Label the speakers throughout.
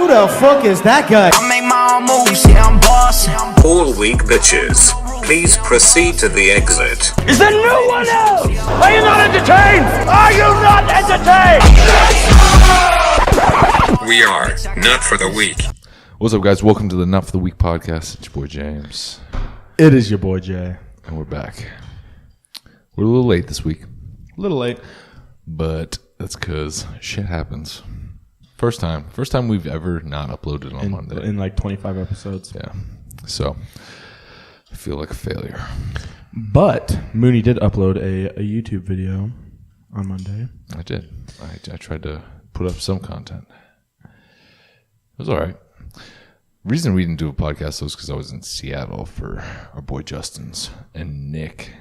Speaker 1: Who the fuck is that guy?
Speaker 2: I make my own moves, yeah, I'm bossing.
Speaker 3: All weak bitches, please proceed to the exit.
Speaker 4: Is there no one else? Are you not entertained? Are you not entertained?
Speaker 3: We are Not for the Weak.
Speaker 5: What's up, guys? Welcome to the Not for the Weak podcast. It's your boy James.
Speaker 1: It is your boy Jay.
Speaker 5: And we're back. We're a little late this week.
Speaker 1: A little late.
Speaker 5: But that's because shit happens. First time we've ever not uploaded on Monday.
Speaker 1: In like 25 episodes.
Speaker 5: Yeah. So, I feel like a failure.
Speaker 1: But Mooney did upload a YouTube video on Monday.
Speaker 5: I did. I tried to put up some content. It was all right. Reason we didn't do a podcast was because I was in Seattle for our boy Justin's and Nick.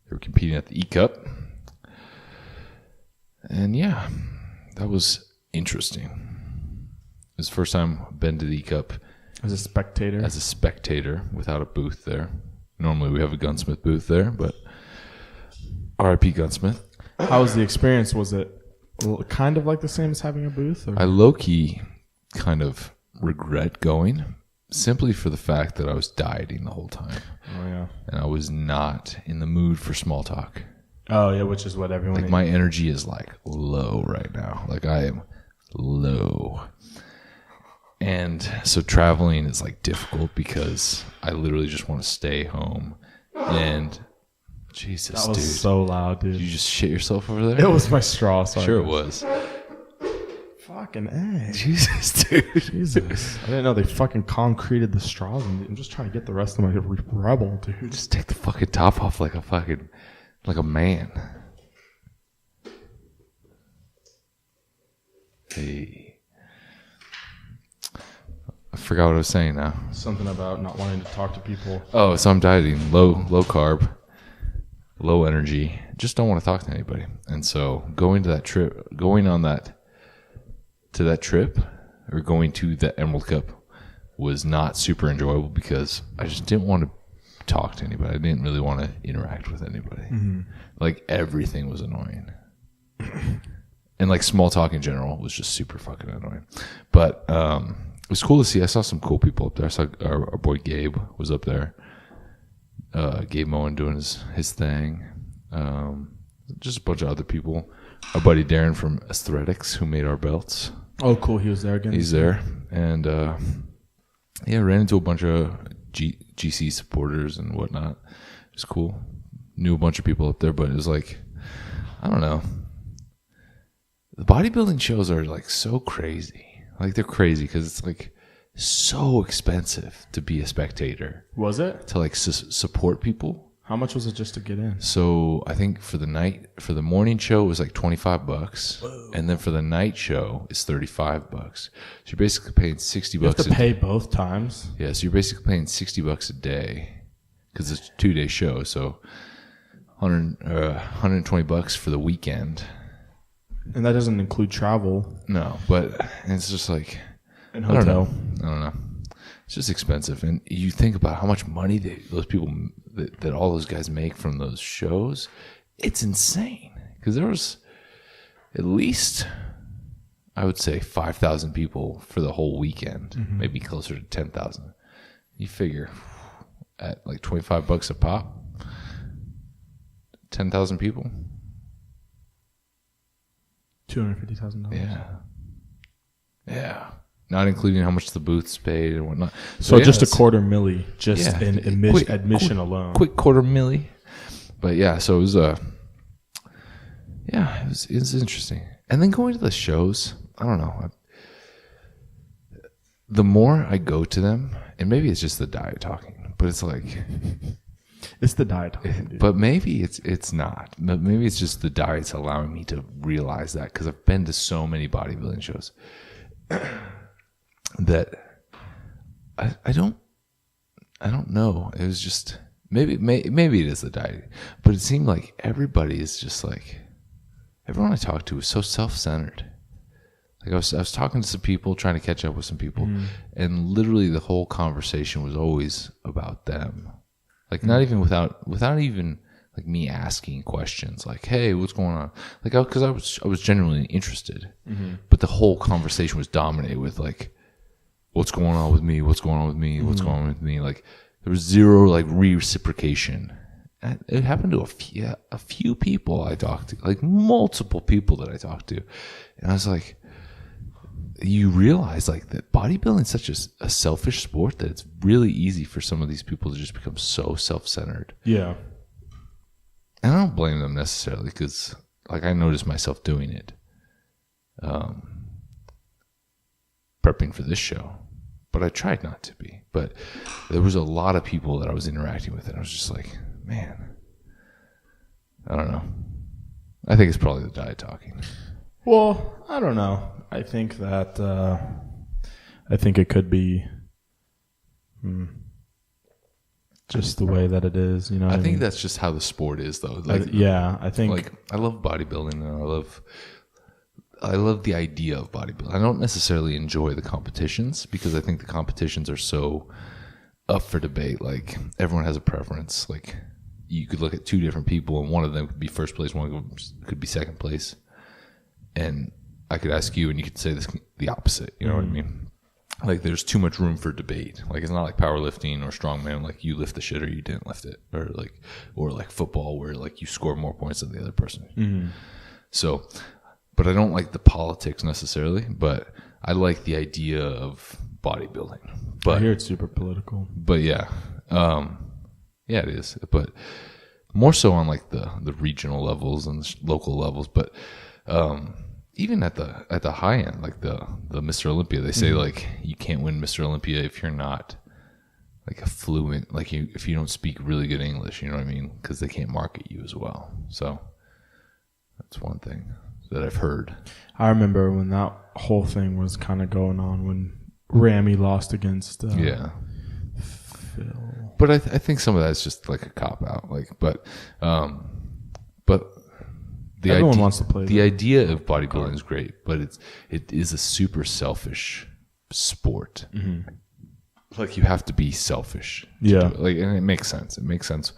Speaker 5: They were competing at the E Cup. And yeah, that was interesting. It was the first time I've been to the E Cup.
Speaker 1: As a spectator without a booth there. Normally we have a gunsmith booth there, but RIP gunsmith. How was the experience? Was it kind of like the same as having a booth? Or?
Speaker 5: I low-key kind of regret going simply for the fact that I was dieting the whole time.
Speaker 1: Oh, yeah.
Speaker 5: And I was not in the mood for small talk.
Speaker 1: Oh, yeah, which is what everyone...
Speaker 5: Like, my energy is, like, low right now. Like, I am low. And so traveling is, like, difficult because I literally just want to stay home. And, Jesus,
Speaker 1: dude. That was so loud, dude.
Speaker 5: Did you just shit yourself over there?
Speaker 1: It was my straw. Sorry.
Speaker 5: Sure it was.
Speaker 1: Fucking A.
Speaker 5: Jesus, dude.
Speaker 1: Jesus. I didn't know they fucking concreted the straws. I'm just trying to get the rest of my Rebel, dude.
Speaker 5: Just take the fucking top off like a man. Hey. I forgot what I was saying now.
Speaker 1: Something about not wanting to talk to people.
Speaker 5: Oh, so I'm dieting. Low carb, low energy. Just don't want to talk to anybody. And so going to that trip or going to the Emerald Cup was not super enjoyable because I just didn't want to talk to anybody. I didn't really want to interact with anybody. Mm-hmm. Like, everything was annoying. And like small talk in general was just super fucking annoying. But it was cool to see. I saw some cool people up there. I saw our boy Gabe was up there. Gabe Moen doing his thing. Just a bunch of other people. Our buddy Darren from Aesthetics, who made our belts.
Speaker 1: Oh, cool. He was there again.
Speaker 5: He's there. And ran into a bunch of GC supporters and whatnot. It was cool. Knew a bunch of people up there, but it was like, I don't know. The bodybuilding shows are like so crazy. Like, they're crazy because it's like so expensive to be a spectator.
Speaker 1: Was it?
Speaker 5: To like support people. How
Speaker 1: much was it just to get in?
Speaker 5: So I think for the morning show it was like $25. Whoa. And then for the night show it's $35. So you're basically paying $60. You
Speaker 1: have to pay both times?
Speaker 5: Yeah, so you're basically paying $60 a day because it's a 2-day show. So $120 for the weekend.
Speaker 1: And that doesn't include travel.
Speaker 5: No, but it's just like,
Speaker 1: and hotel.
Speaker 5: I don't know. It's just expensive. And you think about how much money those people, that all those guys make from those shows. It's insane. Because there was at least, I would say, 5,000 people for the whole weekend. Mm-hmm. Maybe closer to 10,000. You figure at like $25 a pop, 10,000 people.
Speaker 1: $250,000.
Speaker 5: Yeah. Not including how much the booths paid and whatnot.
Speaker 1: So yeah, just a $250,000 just in admission alone.
Speaker 5: Quick $250,000. But yeah, so it was it was interesting. And then going to the shows, I don't know. The more I go to them, and maybe it's just the diet talking, but it's like
Speaker 1: it's the diet talking, dude.
Speaker 5: But maybe it's not. Maybe it's just the diet's allowing me to realize that because I've been to so many bodybuilding shows. That I don't know. It was just maybe it is the diet, but it seemed like everybody is just like, everyone I talked to was so self-centered. Like I was talking to some people, trying to catch up with some people, and literally the whole conversation was always about them. Like not even without even like me asking questions, like, "Hey, what's going on?" Like, because I was genuinely interested, but the whole conversation was dominated with like, what's going on with me? What's going on with me? What's going on with me? Like, there was zero like reciprocation. And it happened to a few people I talked to, like multiple people that I talked to. And I was like, you realize like that bodybuilding is such a selfish sport that it's really easy for some of these people to just become so self-centered.
Speaker 1: Yeah.
Speaker 5: And I don't blame them necessarily because like I noticed myself doing it. Prepping for this show. But I tried not to be. But there was a lot of people that I was interacting with and I was just like, man, I don't know. I think it's probably the diet talking.
Speaker 1: Well, I don't know. I think that I think it could be just the way that it is. You know,
Speaker 5: I think that's just how the sport is, though. Like,
Speaker 1: I think
Speaker 5: like I love bodybuilding, and I love the idea of bodybuilding. I don't necessarily enjoy the competitions because I think the competitions are so up for debate. Like everyone has a preference. Like you could look at two different people, and one of them could be first place, one could be second place, and I could ask you, and you could say the opposite. You know what I mean? Like, there's too much room for debate. Like, it's not like powerlifting or strongman. Like, you lift the shit or you didn't lift it, or like football, where like you score more points than the other person. So, but I don't like the politics necessarily. But I like the idea of bodybuilding. But
Speaker 1: I hear it's super political.
Speaker 5: But yeah, it is. But more so on like the regional levels and the local levels. But even at the high end, like the Mr. Olympia, they say like you can't win Mr. Olympia if you're not like a fluent, like if you don't speak really good English, you know what I mean? Because they can't market you as well. So that's one thing that I've heard.
Speaker 1: I remember when that whole thing was kind of going on when Ramy lost against Phil.
Speaker 5: But I think some of that is just like a cop out, like, but
Speaker 1: everyone wants to play.
Speaker 5: The idea of bodybuilding is great, but it is a super selfish sport. Like you have to be selfish.
Speaker 1: Yeah.
Speaker 5: Like, and it makes sense. It makes sense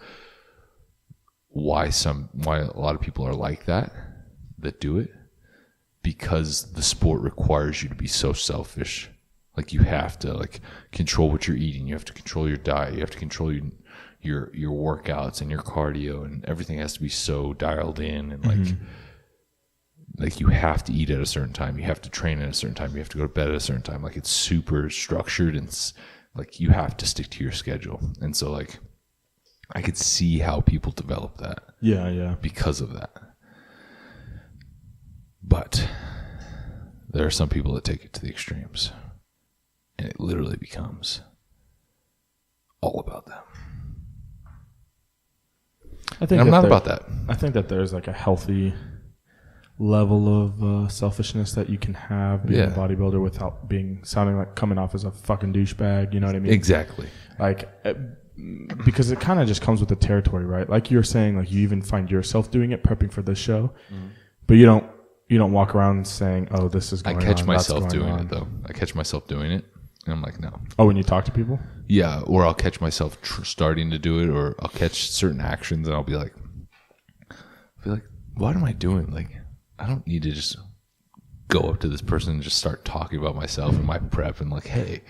Speaker 5: why a lot of people are like that do it, because the sport requires you to be so selfish. Like you have to like control what you're eating. You have to control your diet. You have to control your workouts and your cardio, and everything has to be so dialed in, and like you have to eat at a certain time, you have to train at a certain time, you have to go to bed at a certain time. Like it's super structured, and like you have to stick to your schedule. And so like I could see how people develop that.
Speaker 1: Yeah.
Speaker 5: Because of that. But there are some people that take it to the extremes, and it literally becomes all about them. I'm not about that.
Speaker 1: I think that there's like a healthy level of selfishness that you can have being a bodybuilder without sounding like coming off as a fucking douchebag. You know what I mean?
Speaker 5: Exactly.
Speaker 1: Like, because it kind of just comes with the territory, right? Like you're saying, like you even find yourself doing it, prepping for this show, but you don't walk around saying, "Oh, this is going on."
Speaker 5: I catch myself doing it though. I catch myself doing it. And I'm like, no.
Speaker 1: Oh, when you talk to people?
Speaker 5: Yeah, or I'll catch myself starting to do it, or I'll catch certain actions, and I'll be like, what am I doing? Like, I don't need to just go up to this person and just start talking about myself and my prep and like, hey,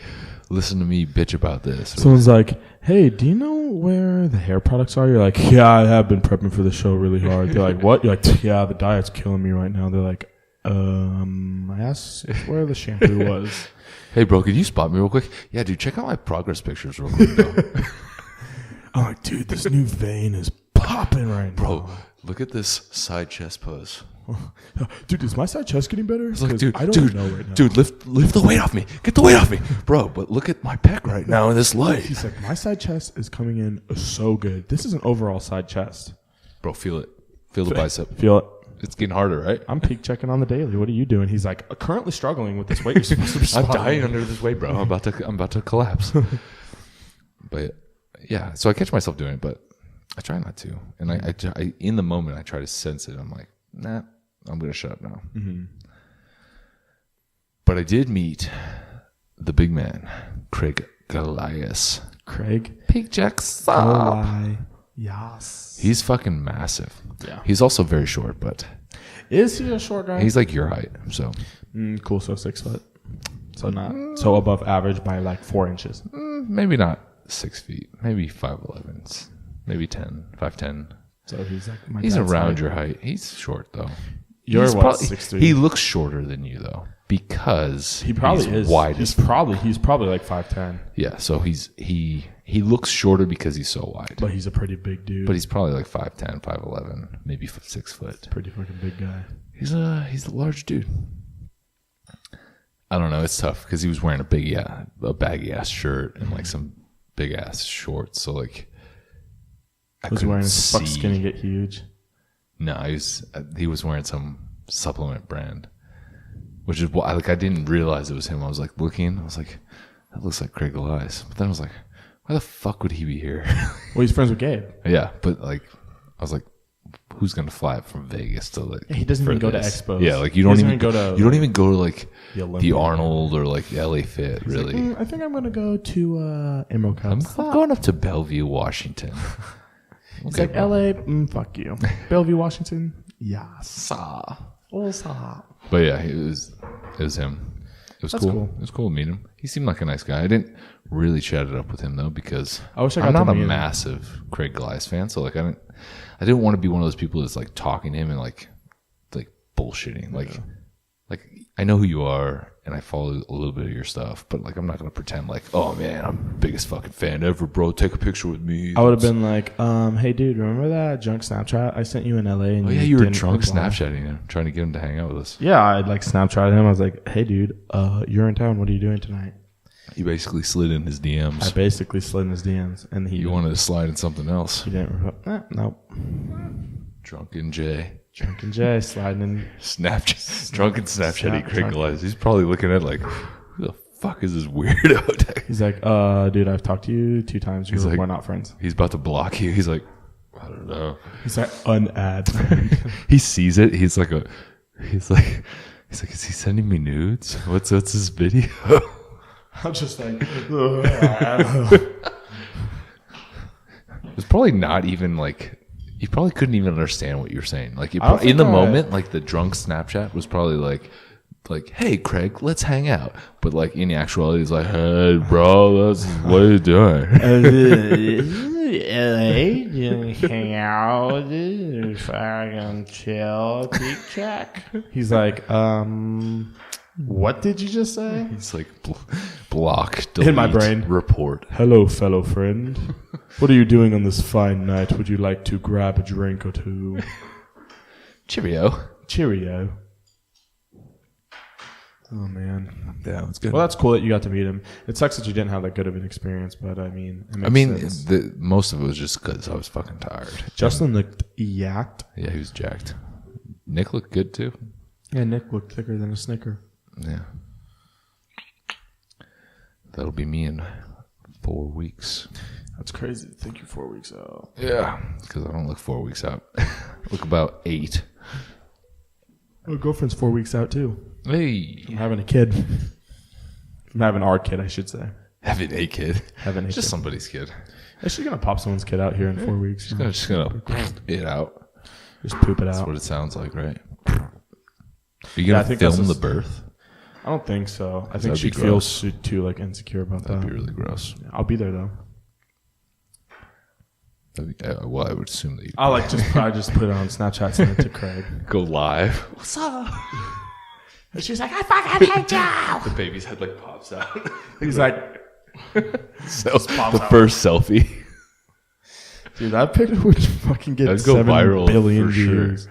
Speaker 5: listen to me bitch about this.
Speaker 1: Someone's like, hey, do you know where the hair products are? You're like, yeah, I have been prepping for the show really hard. They're like, what? You're like, yeah, the diet's killing me right now. They're like, I asked where the shampoo was.
Speaker 5: Hey, bro, could you spot me real quick? Yeah, dude, check out my progress pictures real quick, bro.
Speaker 1: I'm like, dude, this new vein is popping right now.
Speaker 5: Bro, look at this side chest pose.
Speaker 1: Dude, is my side chest getting better?
Speaker 5: It's like, dude,
Speaker 1: I don't know right now.
Speaker 5: Dude, lift the weight off me. Get the weight off me. Bro, but look at my pec right now in this light.
Speaker 1: He's like, my side chest is coming in so good. This is an overall side chest.
Speaker 5: Bro, feel it. Feel the bicep.
Speaker 1: Feel it.
Speaker 5: It's getting harder, right?
Speaker 1: I'm peak checking on the daily. What are you doing? He's like, currently struggling with this weight. You're supposed to be
Speaker 5: I'm dying under this weight, bro. I'm about to collapse. But yeah, so I catch myself doing it, but I try not to. And I in the moment, I try to sense it. I'm like, nah, I'm gonna shut up now. But I did meet the big man, Craig Goliath. Pig Jackson.
Speaker 1: Yes.
Speaker 5: He's fucking massive.
Speaker 1: Yeah.
Speaker 5: He's also very short, but
Speaker 1: is he a short guy?
Speaker 5: he's like your height. So
Speaker 1: cool. So 6 foot. So not so above average by like 4 inches.
Speaker 5: Maybe not 6 feet. Maybe 5'11", maybe 5'10".
Speaker 1: So he's like
Speaker 5: he's around your height. He's short though.
Speaker 1: You're
Speaker 5: He's
Speaker 1: what,
Speaker 5: probably,
Speaker 1: 6'3"?
Speaker 5: He looks shorter than you though, because
Speaker 1: He probably
Speaker 5: he's
Speaker 1: is.
Speaker 5: wide.
Speaker 1: He's probably like 5'10",
Speaker 5: Yeah, so he looks shorter because he's so wide.
Speaker 1: but he's a pretty big dude.
Speaker 5: But he's probably like 5'10", 5'11", maybe 6 foot.
Speaker 1: pretty fucking big guy.
Speaker 5: He's a large dude. I don't know. It's tough because he was wearing a baggy ass shirt and like some big ass shorts. So like, I
Speaker 1: Was
Speaker 5: couldn't
Speaker 1: wearing his
Speaker 5: see.
Speaker 1: fuck skinny get huge.
Speaker 5: No, he was wearing some supplement brand, which is why like I didn't realize it was him. I was like looking. I was like, that looks like Craig Elias. But then I was like, why the fuck would he be here?
Speaker 1: Well, he's friends with Gabe.
Speaker 5: Yeah, but like, I was like, who's gonna fly up from Vegas to like?
Speaker 1: He doesn't even
Speaker 5: for
Speaker 1: go to
Speaker 5: this?
Speaker 1: expos.
Speaker 5: Yeah, like
Speaker 1: He doesn't even go to
Speaker 5: like
Speaker 1: the
Speaker 5: the
Speaker 1: Olympic.
Speaker 5: Arnold or like LA Fit.
Speaker 1: He's
Speaker 5: Really,
Speaker 1: like, I think I'm gonna go to Emerald Cup.
Speaker 5: I'm going up to Bellevue, Washington.
Speaker 1: He's
Speaker 5: Okay,
Speaker 1: like,
Speaker 5: bro.
Speaker 1: LA, fuck you. Bellevue, Washington, yes.
Speaker 5: But yeah, it was him. It was
Speaker 1: That's
Speaker 5: cool.
Speaker 1: cool.
Speaker 5: It was cool to meet him. He seemed like a nice guy. I didn't really chat it up with him though because
Speaker 1: I wish I
Speaker 5: I'm
Speaker 1: got to
Speaker 5: not a
Speaker 1: meet him.
Speaker 5: massive Craig Elias fan, so like I didn't want to be one of those people that's like talking to him and like bullshitting. Like I know who you are and I follow a little bit of your stuff, but like I'm not gonna pretend like, oh man, I'm the biggest fucking fan ever, bro. Take a picture with me.
Speaker 1: I would have been like, hey dude, remember that drunk Snapchat I sent you in LA? And
Speaker 5: Oh yeah, you were
Speaker 1: didn't
Speaker 5: drunk
Speaker 1: reply?
Speaker 5: Snapchatting him, trying to get him to hang out with us.
Speaker 1: Yeah, I like Snapchatted him. I was like, hey dude, you're in town. What are you doing tonight?
Speaker 5: You basically slid in his DMs.
Speaker 1: I basically slid in his DMs, and he
Speaker 5: You wanted to slide in something else.
Speaker 1: he didn't reply. Nope.
Speaker 5: Drunken Jay.
Speaker 1: Drunken Jay sliding in.
Speaker 5: Drunken Snapchatty Craig
Speaker 1: drunk.
Speaker 5: Elias. He's probably looking at like, who the fuck is this weirdo?
Speaker 1: He's like, dude, I've talked to you 2 times.
Speaker 5: He's like-
Speaker 1: We're not friends.
Speaker 5: He's about to block you. He's like, I don't know.
Speaker 1: He's like, unad friend.
Speaker 5: He sees it. He's like, is he sending me nudes? What's his video?
Speaker 1: I'm just like,
Speaker 5: It's probably not even like, he probably couldn't even understand what you're saying. Like
Speaker 1: I don't
Speaker 5: in the
Speaker 1: think
Speaker 5: moment, like the drunk Snapchat was probably like, hey Craig, let's hang out. But like in actuality, he's like, hey bro, what are you doing?
Speaker 1: LA, you hang out, fucking chill, peek check. He's like, what did you just say?
Speaker 5: He's like, block, delete,
Speaker 1: In my brain.
Speaker 5: report.
Speaker 1: Hello, fellow friend. What are you doing on this fine night? Would you like to grab a drink or two?
Speaker 5: Cheerio.
Speaker 1: Cheerio. Oh, man.
Speaker 5: Yeah, it's good.
Speaker 1: Well, that's cool that you got to meet him. It sucks that you didn't have that good of an experience, but I mean, it makes sense.
Speaker 5: Most of it was just because I was fucking tired.
Speaker 1: Justin looked yacked.
Speaker 5: Yeah, he was jacked. Nick looked good too.
Speaker 1: Yeah, Nick looked thicker than a Snicker.
Speaker 5: Yeah. That'll be me in 4 weeks.
Speaker 1: That's crazy to think you're 4 weeks out.
Speaker 5: Yeah, because I don't look 4 weeks out. I look about 8.
Speaker 1: My girlfriend's 4 weeks out, too.
Speaker 5: Hey.
Speaker 1: I'm having a kid. I'm having our kid, I should say.
Speaker 5: Having a kid.
Speaker 1: Having a
Speaker 5: Just
Speaker 1: kid.
Speaker 5: somebody's kid.
Speaker 1: Yeah, she's going to pop someone's kid out here in 4 weeks.
Speaker 5: Just gonna it out.
Speaker 1: Just poop it
Speaker 5: That's
Speaker 1: out.
Speaker 5: what it sounds like, right? Are you gonna
Speaker 1: I think that's
Speaker 5: film the
Speaker 1: a-
Speaker 5: birth?
Speaker 1: I don't think so. I think
Speaker 5: That'd
Speaker 1: she
Speaker 5: be
Speaker 1: feels too like insecure about
Speaker 5: That'd
Speaker 1: that.
Speaker 5: be really gross.
Speaker 1: I'll be there though.
Speaker 5: Well, I would assume that you
Speaker 1: I'll like just probably just put it on Snapchat, send it to Craig.
Speaker 5: go live.
Speaker 1: What's up? And she's like, I fucking hate you.
Speaker 5: The baby's head like pops out.
Speaker 1: He's like,
Speaker 5: The first selfie.
Speaker 1: dude, that picture would fucking get
Speaker 5: That'd go
Speaker 1: 7
Speaker 5: viral
Speaker 1: billion
Speaker 5: for sure.
Speaker 1: views.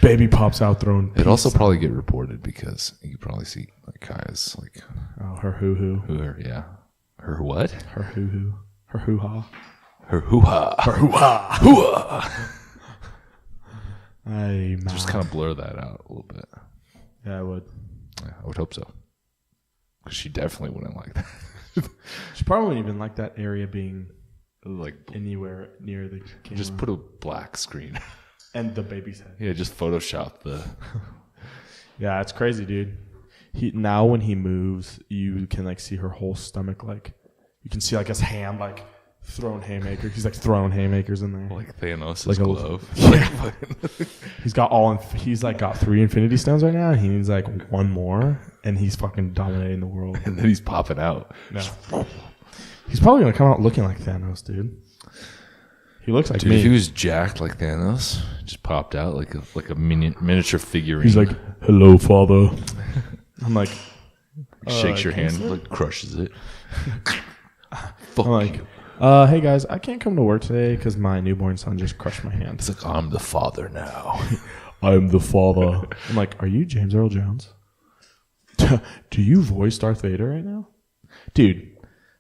Speaker 1: Baby pops out throwing.
Speaker 5: It'd also
Speaker 1: peace
Speaker 5: probably get reported because you could probably see like Kaya's like
Speaker 1: Oh, her hoo hoo.
Speaker 5: her what?
Speaker 1: Her hoo hoo. Her hoo ha.
Speaker 5: Her hoo-ha.
Speaker 1: Her hoo ha.
Speaker 5: Hoo-ha.
Speaker 1: Hey, man.
Speaker 5: Just kind of blur that out a little bit.
Speaker 1: Yeah, I would.
Speaker 5: Yeah, I would hope so. Because she definitely wouldn't like that.
Speaker 1: She probably wouldn't even like that area being
Speaker 5: Like,
Speaker 1: anywhere near the camera.
Speaker 5: just put a black screen.
Speaker 1: and the baby's head.
Speaker 5: Yeah, just Photoshop the.
Speaker 1: Yeah, it's crazy, dude. Now when he moves, you can like see her whole stomach. Like you can see like his hand like throwing haymakers. He's like throwing haymakers in there.
Speaker 5: Like Thanos'
Speaker 1: Like
Speaker 5: glove.
Speaker 1: He's got 3 Infinity Stones right now. And he needs like 1 more, and he's fucking dominating the world.
Speaker 5: And then he's popping out.
Speaker 1: No. He's probably gonna come out looking like Thanos, dude. He looks like me.
Speaker 5: If he was jacked like Thanos, just popped out like a miniature figurine.
Speaker 1: He's like, "Hello, father." I'm like,
Speaker 5: shakes your hand, like crushes it.
Speaker 1: I'm like, hey guys, I can't come to work today because my newborn son just crushed my hand.
Speaker 5: It's like, I'm the father now.
Speaker 1: I'm the father. I'm like, are you James Earl Jones? Do you voice Darth Vader right now, dude?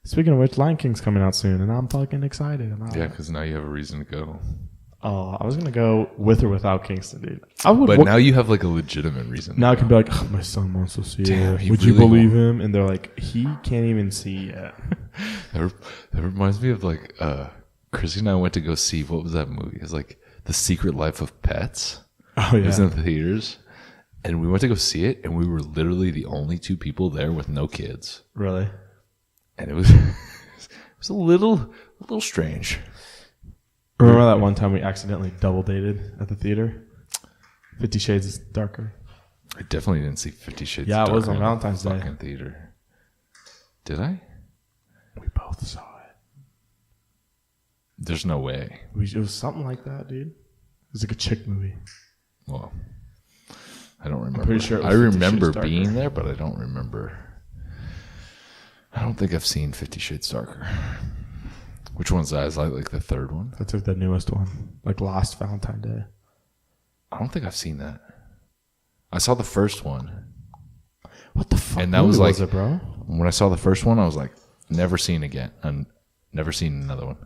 Speaker 1: Speaking of which, Lion King's coming out soon, and I'm fucking excited about it.
Speaker 5: Yeah, because now you have a reason to go.
Speaker 1: Oh, I was going to go with or without Kingston, dude.
Speaker 5: But now you have like a legitimate reason.
Speaker 1: Now I can be like, oh, my son wants to see it. Would
Speaker 5: really
Speaker 1: you believe him? And they're like, he can't even see yet.
Speaker 5: That reminds me of like, Chrissy and I went to go see, what was that movie? It was like The Secret Life of Pets.
Speaker 1: Oh, yeah.
Speaker 5: It was in the theaters. And we went to go see it, and we were literally the only 2 people there with no kids.
Speaker 1: Really?
Speaker 5: And it was a little strange.
Speaker 1: Remember that one time we accidentally double dated at the theater? 50 Shades Darker.
Speaker 5: I definitely didn't see 50 Shades
Speaker 1: Yeah,
Speaker 5: Darker.
Speaker 1: it was on Valentine's Day.
Speaker 5: Fucking theater. Did I?
Speaker 1: We both saw it.
Speaker 5: There's no way.
Speaker 1: It was something like that, dude. It was like a chick movie.
Speaker 5: Well, I don't remember.
Speaker 1: I'm pretty sure it was
Speaker 5: I
Speaker 1: 50
Speaker 5: remember
Speaker 1: Shades Darker.
Speaker 5: being there, but I don't remember. I don't think I've seen 50 Shades Darker. Which one's that? Is that like the 3rd one?
Speaker 1: That's like the newest one. Like last Valentine's Day.
Speaker 5: I don't think I've seen that. I saw the first one.
Speaker 1: What the fuck?
Speaker 5: And that was like,
Speaker 1: it, bro?
Speaker 5: When I saw the first one, I was like, never seen again. And never seen another one.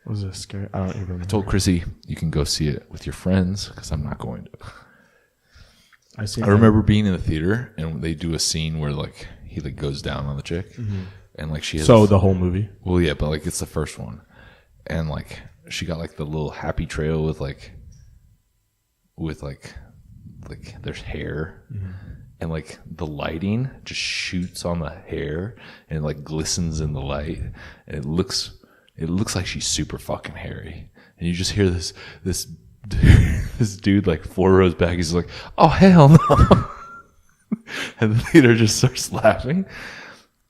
Speaker 1: Was it scary? I don't even remember.
Speaker 5: I told Chrissy, you can go see it with your friends because I'm not going to. I remember being in the theater and they do a scene where like he like goes down on the chick and like she has
Speaker 1: the whole movie.
Speaker 5: Well, yeah, but like it's the first one, and like she got like the little happy trail with there's hair, and like the lighting just shoots on the hair and it like glistens in the light, and it looks like she's super fucking hairy, and you just hear this this dude like 4 rows back, he's like, oh hell no. And the theater just starts laughing,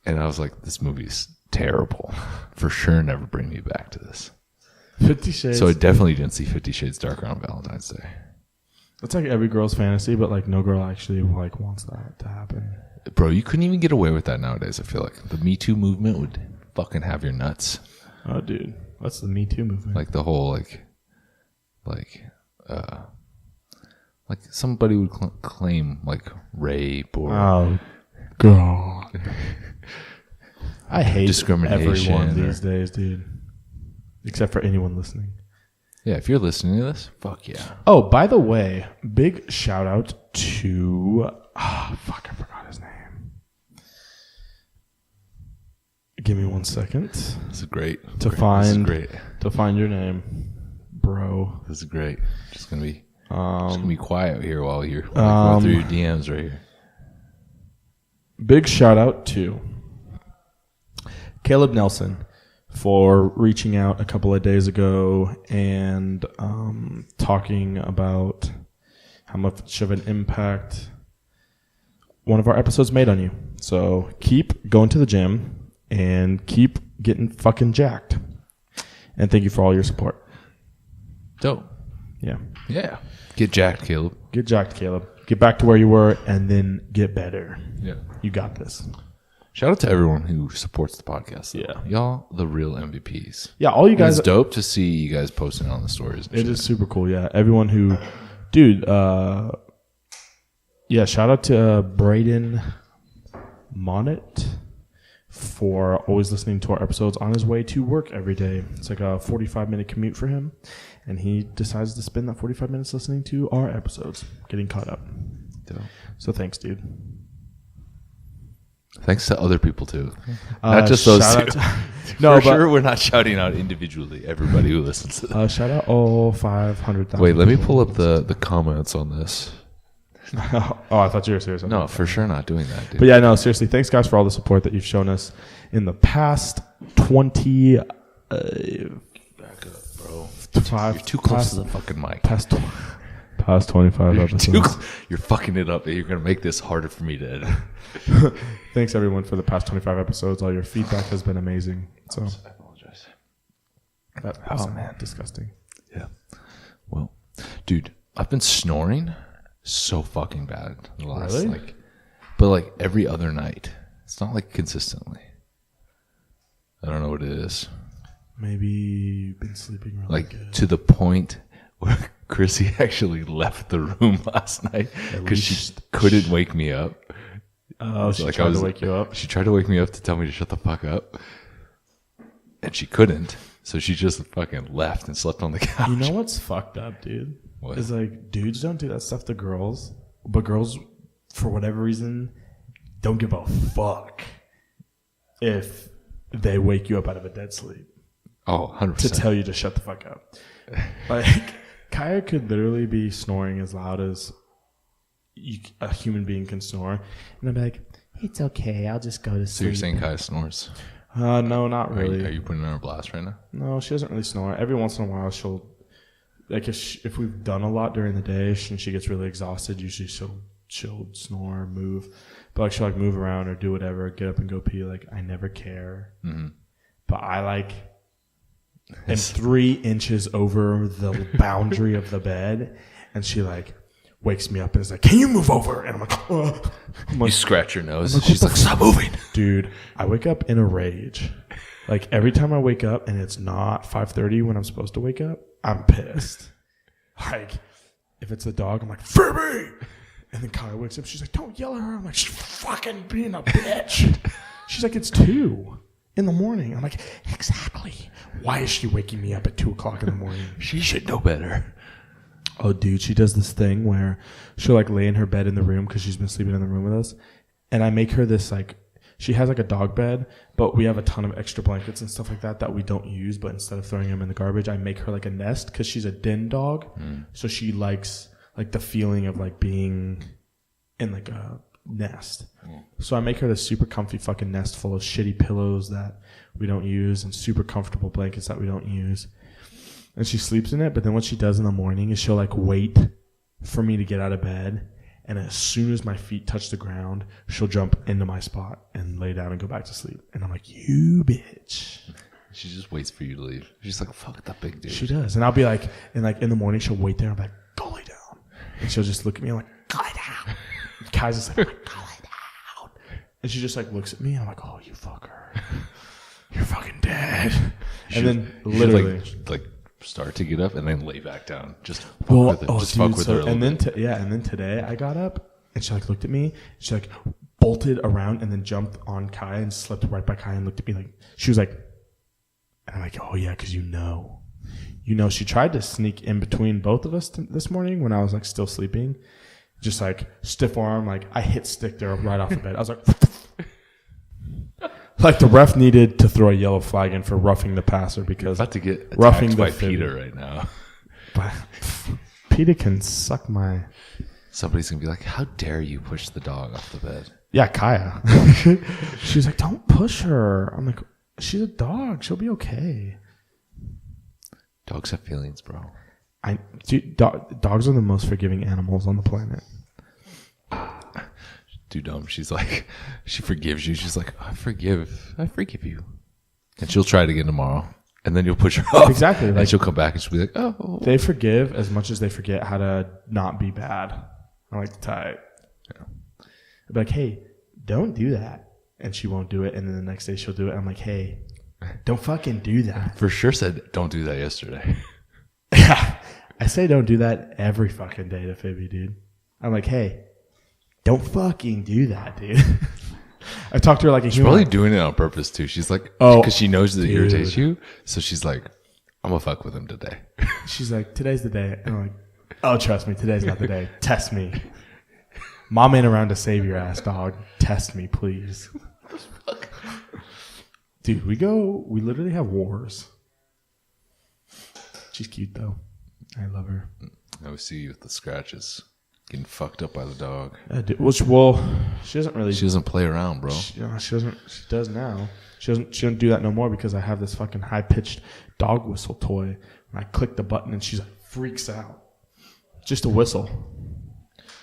Speaker 5: and I was like, this movie's terrible. For sure, never bring me back to this.
Speaker 1: 50 Shades.
Speaker 5: So I definitely didn't see 50 Shades Darker on Valentine's Day.
Speaker 1: It's like every girl's fantasy, but like no girl actually like wants that to happen.
Speaker 5: Bro, you couldn't even get away with that nowadays. I feel like the Me Too movement would fucking have your nuts.
Speaker 1: Oh, dude, that's the Me Too movement.
Speaker 5: Like the whole like somebody would claim like rape or
Speaker 1: oh god. I hate
Speaker 5: discrimination
Speaker 1: everyone these days, dude. Except for anyone listening.
Speaker 5: Yeah, if you're listening to this, fuck yeah.
Speaker 1: Oh, by the way, big shout out to I forgot his name. Give me 1 second.
Speaker 5: This is great.
Speaker 1: To
Speaker 5: great.
Speaker 1: find
Speaker 5: this is great.
Speaker 1: To find your name, bro.
Speaker 5: This is great. Just gonna be quiet here while you're going through your DMs right here.
Speaker 1: Big shout out to Caleb Nelson for reaching out a couple of days ago and talking about how much of an impact one of our episodes made on you. So keep going to the gym and keep getting fucking jacked. And thank you for all your support.
Speaker 5: Dope.
Speaker 1: Yeah.
Speaker 5: Yeah. Get jacked, Caleb.
Speaker 1: Get jacked, Caleb. Get back to where you were and then get better.
Speaker 5: Yeah.
Speaker 1: You got this.
Speaker 5: Shout out to everyone who supports the podcast.
Speaker 1: Yeah.
Speaker 5: Y'all, the real MVPs.
Speaker 1: Yeah, all you guys.
Speaker 5: It's dope to see you guys posting on the stories.
Speaker 1: It is super cool, yeah. Everyone who, dude, yeah, shout out to Braden Monnet for always listening to our episodes on his way to work every day. It's like a 45-minute commute for him, and he decides to spend that 45 minutes listening to our episodes, getting caught up.
Speaker 5: Dope.
Speaker 1: So thanks, dude.
Speaker 5: Thanks to other people too, not just those two.
Speaker 1: No,
Speaker 5: for sure, we're not shouting out individually everybody who listens to this.
Speaker 1: Shout out all 500,000.
Speaker 5: Wait, let me pull up the comments on this.
Speaker 1: Oh, I thought you were serious.
Speaker 5: No, for sure not doing that, dude.
Speaker 1: But yeah, no, seriously, thanks guys for all the support that you've shown us in the past 20
Speaker 5: Back up, bro.
Speaker 1: You're
Speaker 5: too close to the fucking mic.
Speaker 1: Past 25 episodes.
Speaker 5: You're fucking it up. You're going to make this harder for me to edit.
Speaker 1: Thanks, everyone, for the past 25 episodes. All your feedback has been amazing. So
Speaker 5: I apologize.
Speaker 1: That was disgusting.
Speaker 5: Yeah. Well, dude, I've been snoring so fucking bad the last,
Speaker 1: Really?
Speaker 5: but like every other night. It's not like consistently. I don't know what it is.
Speaker 1: Maybe you've been sleeping really
Speaker 5: Like
Speaker 1: good.
Speaker 5: to the point where Chrissy actually left the room last night because she couldn't wake me up.
Speaker 1: Oh, she tried to wake you up?
Speaker 5: She tried to wake me up to tell me to shut the fuck up. And she couldn't. So she just fucking left and slept on the couch.
Speaker 1: You know what's fucked up, dude?
Speaker 5: What?
Speaker 1: Is like dudes don't do that stuff to girls, but girls, for whatever reason, don't give a fuck if they wake you up out of a dead sleep.
Speaker 5: Oh, 100%.
Speaker 1: To tell you to shut the fuck up. Like, Kaya could literally be snoring as loud as a human being can snore. And I'd be like, it's okay, I'll just go to sleep.
Speaker 5: So you're saying Kaya snores?
Speaker 1: No, not really.
Speaker 5: Are you putting her on a blast right now?
Speaker 1: No, she doesn't really snore. Every once in a while, she'll, like, if we've done a lot during the day and she gets really exhausted, usually she'll snore, move. But, like, she'll, like, move around or do whatever, get up and go pee. Like, I never care. Mm-hmm. But I, like, am 3 inches over the boundary of the bed, and she, like, wakes me up and is like, can you move over? And I'm like,
Speaker 5: you scratch your nose. She's like, stop moving.
Speaker 1: Dude, I wake up in a rage. Like, every time I wake up and it's not 5:30 when I'm supposed to wake up, I'm pissed. Like, if it's the dog, I'm like, Phoebe! And then Kaya wakes up. She's like, don't yell at her. I'm like, she's fucking being a bitch. She's like, it's 2 in the morning. I'm like, exactly. Why is she waking me up at 2 o'clock in the morning?
Speaker 5: She should know better.
Speaker 1: Oh, dude, she does this thing where she'll, like, lay in her bed in the room because she's been sleeping in the room with us. And I make her this, like, she has, like, a dog bed, but we have a ton of extra blankets and stuff like that we don't use. But instead of throwing them in the garbage, I make her, like, a nest because she's a den dog. So she likes, like, the feeling of, like, being in, like, a nest. So I make her this super comfy fucking nest full of shitty pillows that we don't use and super comfortable blankets that we don't use. And she sleeps in it, but then what she does in the morning is she'll, like, wait for me to get out of bed, and as soon as my feet touch the ground, she'll jump into my spot and lay down and go back to sleep. And I'm like, you bitch.
Speaker 5: She just waits for you to leave. She's like, fuck that big dude.
Speaker 1: She does. And I'll be like, in the morning, she'll wait there. I'm like, go lay down. And she'll just look at me. I'm like, go lay down. And Kai's just like, go lay down. And she just, like, looks at me. And I'm like, oh, you fucker. You're fucking dead. And then literally,
Speaker 5: like start to get up and then lay back down. Just fuck with her.
Speaker 1: And then today I got up and she, like, looked at me. She, like, bolted around and then jumped on Kai and slept right by Kai and looked at me like, she was like, and I'm like, oh yeah, because you know, she tried to sneak in between both of us this morning when I was, like, still sleeping. Just, like, stiff arm, like, I hit sticked her right off the bed. I was like, like, the ref needed to throw a yellow flag in for roughing the passer because
Speaker 5: about to get
Speaker 1: roughing
Speaker 5: attacked by Peter right now.
Speaker 1: But Peter can suck my.
Speaker 5: Somebody's gonna be like, how dare you push the dog off the bed?
Speaker 1: Yeah, Kaya. She's like, don't push her. I'm like, she's a dog. She'll be okay.
Speaker 5: Dogs have feelings, bro.
Speaker 1: Dogs are the most forgiving animals on the planet.
Speaker 5: Too dumb. She's like, she forgives you. She's like, I forgive you. And she'll try it again tomorrow. And then you'll push her off.
Speaker 1: Exactly.
Speaker 5: And
Speaker 1: like,
Speaker 5: she'll come back and she'll be like, oh.
Speaker 1: They forgive as much as they forget how to not be bad. I like to tie it. Yeah. I'd be like, hey, don't do that. And she won't do it. And then the next day she'll do it. I'm like, hey, don't fucking do that.
Speaker 5: For sure said, don't do that yesterday.
Speaker 1: Yeah. I say don't do that every fucking day to Phoebe, dude. I'm like, hey, don't fucking do that, dude. I talked to her like a human.
Speaker 5: She's probably doing it on purpose too. She's like, because she knows that it irritates you. So she's like, I'm gonna fuck with him today.
Speaker 1: She's like, today's the day. And I'm like, oh, trust me, today's not the day. Test me. Mom ain't around to save your ass, dog. Test me, please. Dude, we literally have wars. She's cute though. I love her.
Speaker 5: I always see you with the scratches. Getting fucked up by the dog.
Speaker 1: She doesn't really.
Speaker 5: She doesn't play around, bro.
Speaker 1: She doesn't. She does now. She doesn't do that no more because I have this fucking high pitched dog whistle toy. And I click the button and she's like freaks out. Just a whistle.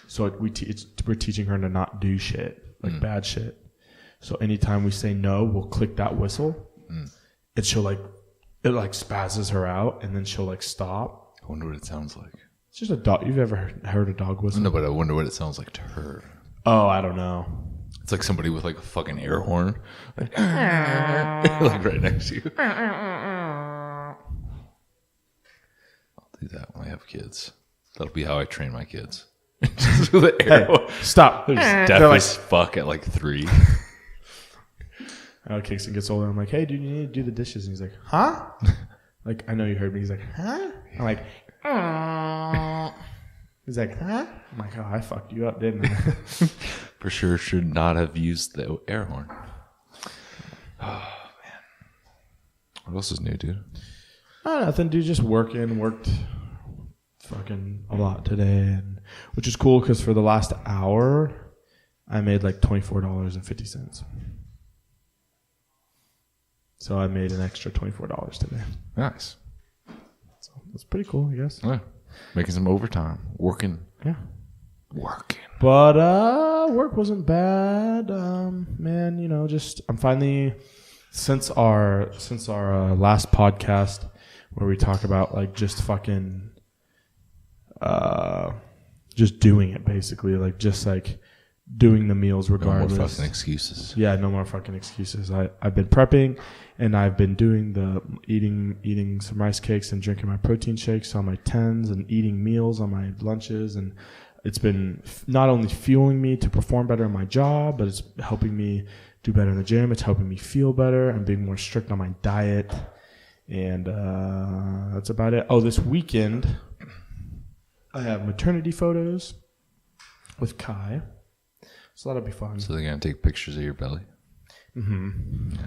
Speaker 1: So we're teaching her to not do shit, like bad shit. So anytime we say no, we'll click that whistle, and she'll it spazzes her out, and then she'll stop.
Speaker 5: I wonder what it sounds like.
Speaker 1: It's just a dog. You've ever heard a dog whistle?
Speaker 5: No, but I wonder what it sounds like to her.
Speaker 1: Oh, I don't know.
Speaker 5: It's like somebody with a fucking air horn, like right next to you. I'll do that when I have kids. That'll be how I train my kids. Just with an air horn.
Speaker 1: Stop.
Speaker 5: They're deaf as fuck at 3.
Speaker 1: Kingston gets older. I'm like, hey, dude, you need to do the dishes. And he's like, huh? I know you heard me. He's like, huh? I'm like, he's like, huh? I'm like, oh, I fucked you up, didn't I?
Speaker 5: For sure should not have used the air horn. Oh, man. What else is new, dude?
Speaker 1: Oh, nothing, dude. Just worked fucking a lot today, which is cool because for the last hour, I made $24.50. So I made an extra $24 today.
Speaker 5: Nice.
Speaker 1: So that's pretty cool, I guess.
Speaker 5: Yeah. Making some overtime. Working.
Speaker 1: Yeah.
Speaker 5: Working.
Speaker 1: But work wasn't bad. Man, I'm finally since our last podcast where we talk about just fucking just doing it basically, doing the meals regardless.
Speaker 5: No more fucking excuses.
Speaker 1: Yeah, no more fucking excuses. I've been prepping and I've been doing the eating some rice cakes and drinking my protein shakes on my 10s and eating meals on my lunches, and it's been not only fueling me to perform better in my job, but it's helping me do better in the gym. It's helping me feel better. I'm being more strict on my diet, and that's about it. Oh, this weekend I have maternity photos with Kai. So that'll be fun.
Speaker 5: So they're going to take pictures of your belly?
Speaker 1: Mm-hmm. Yeah.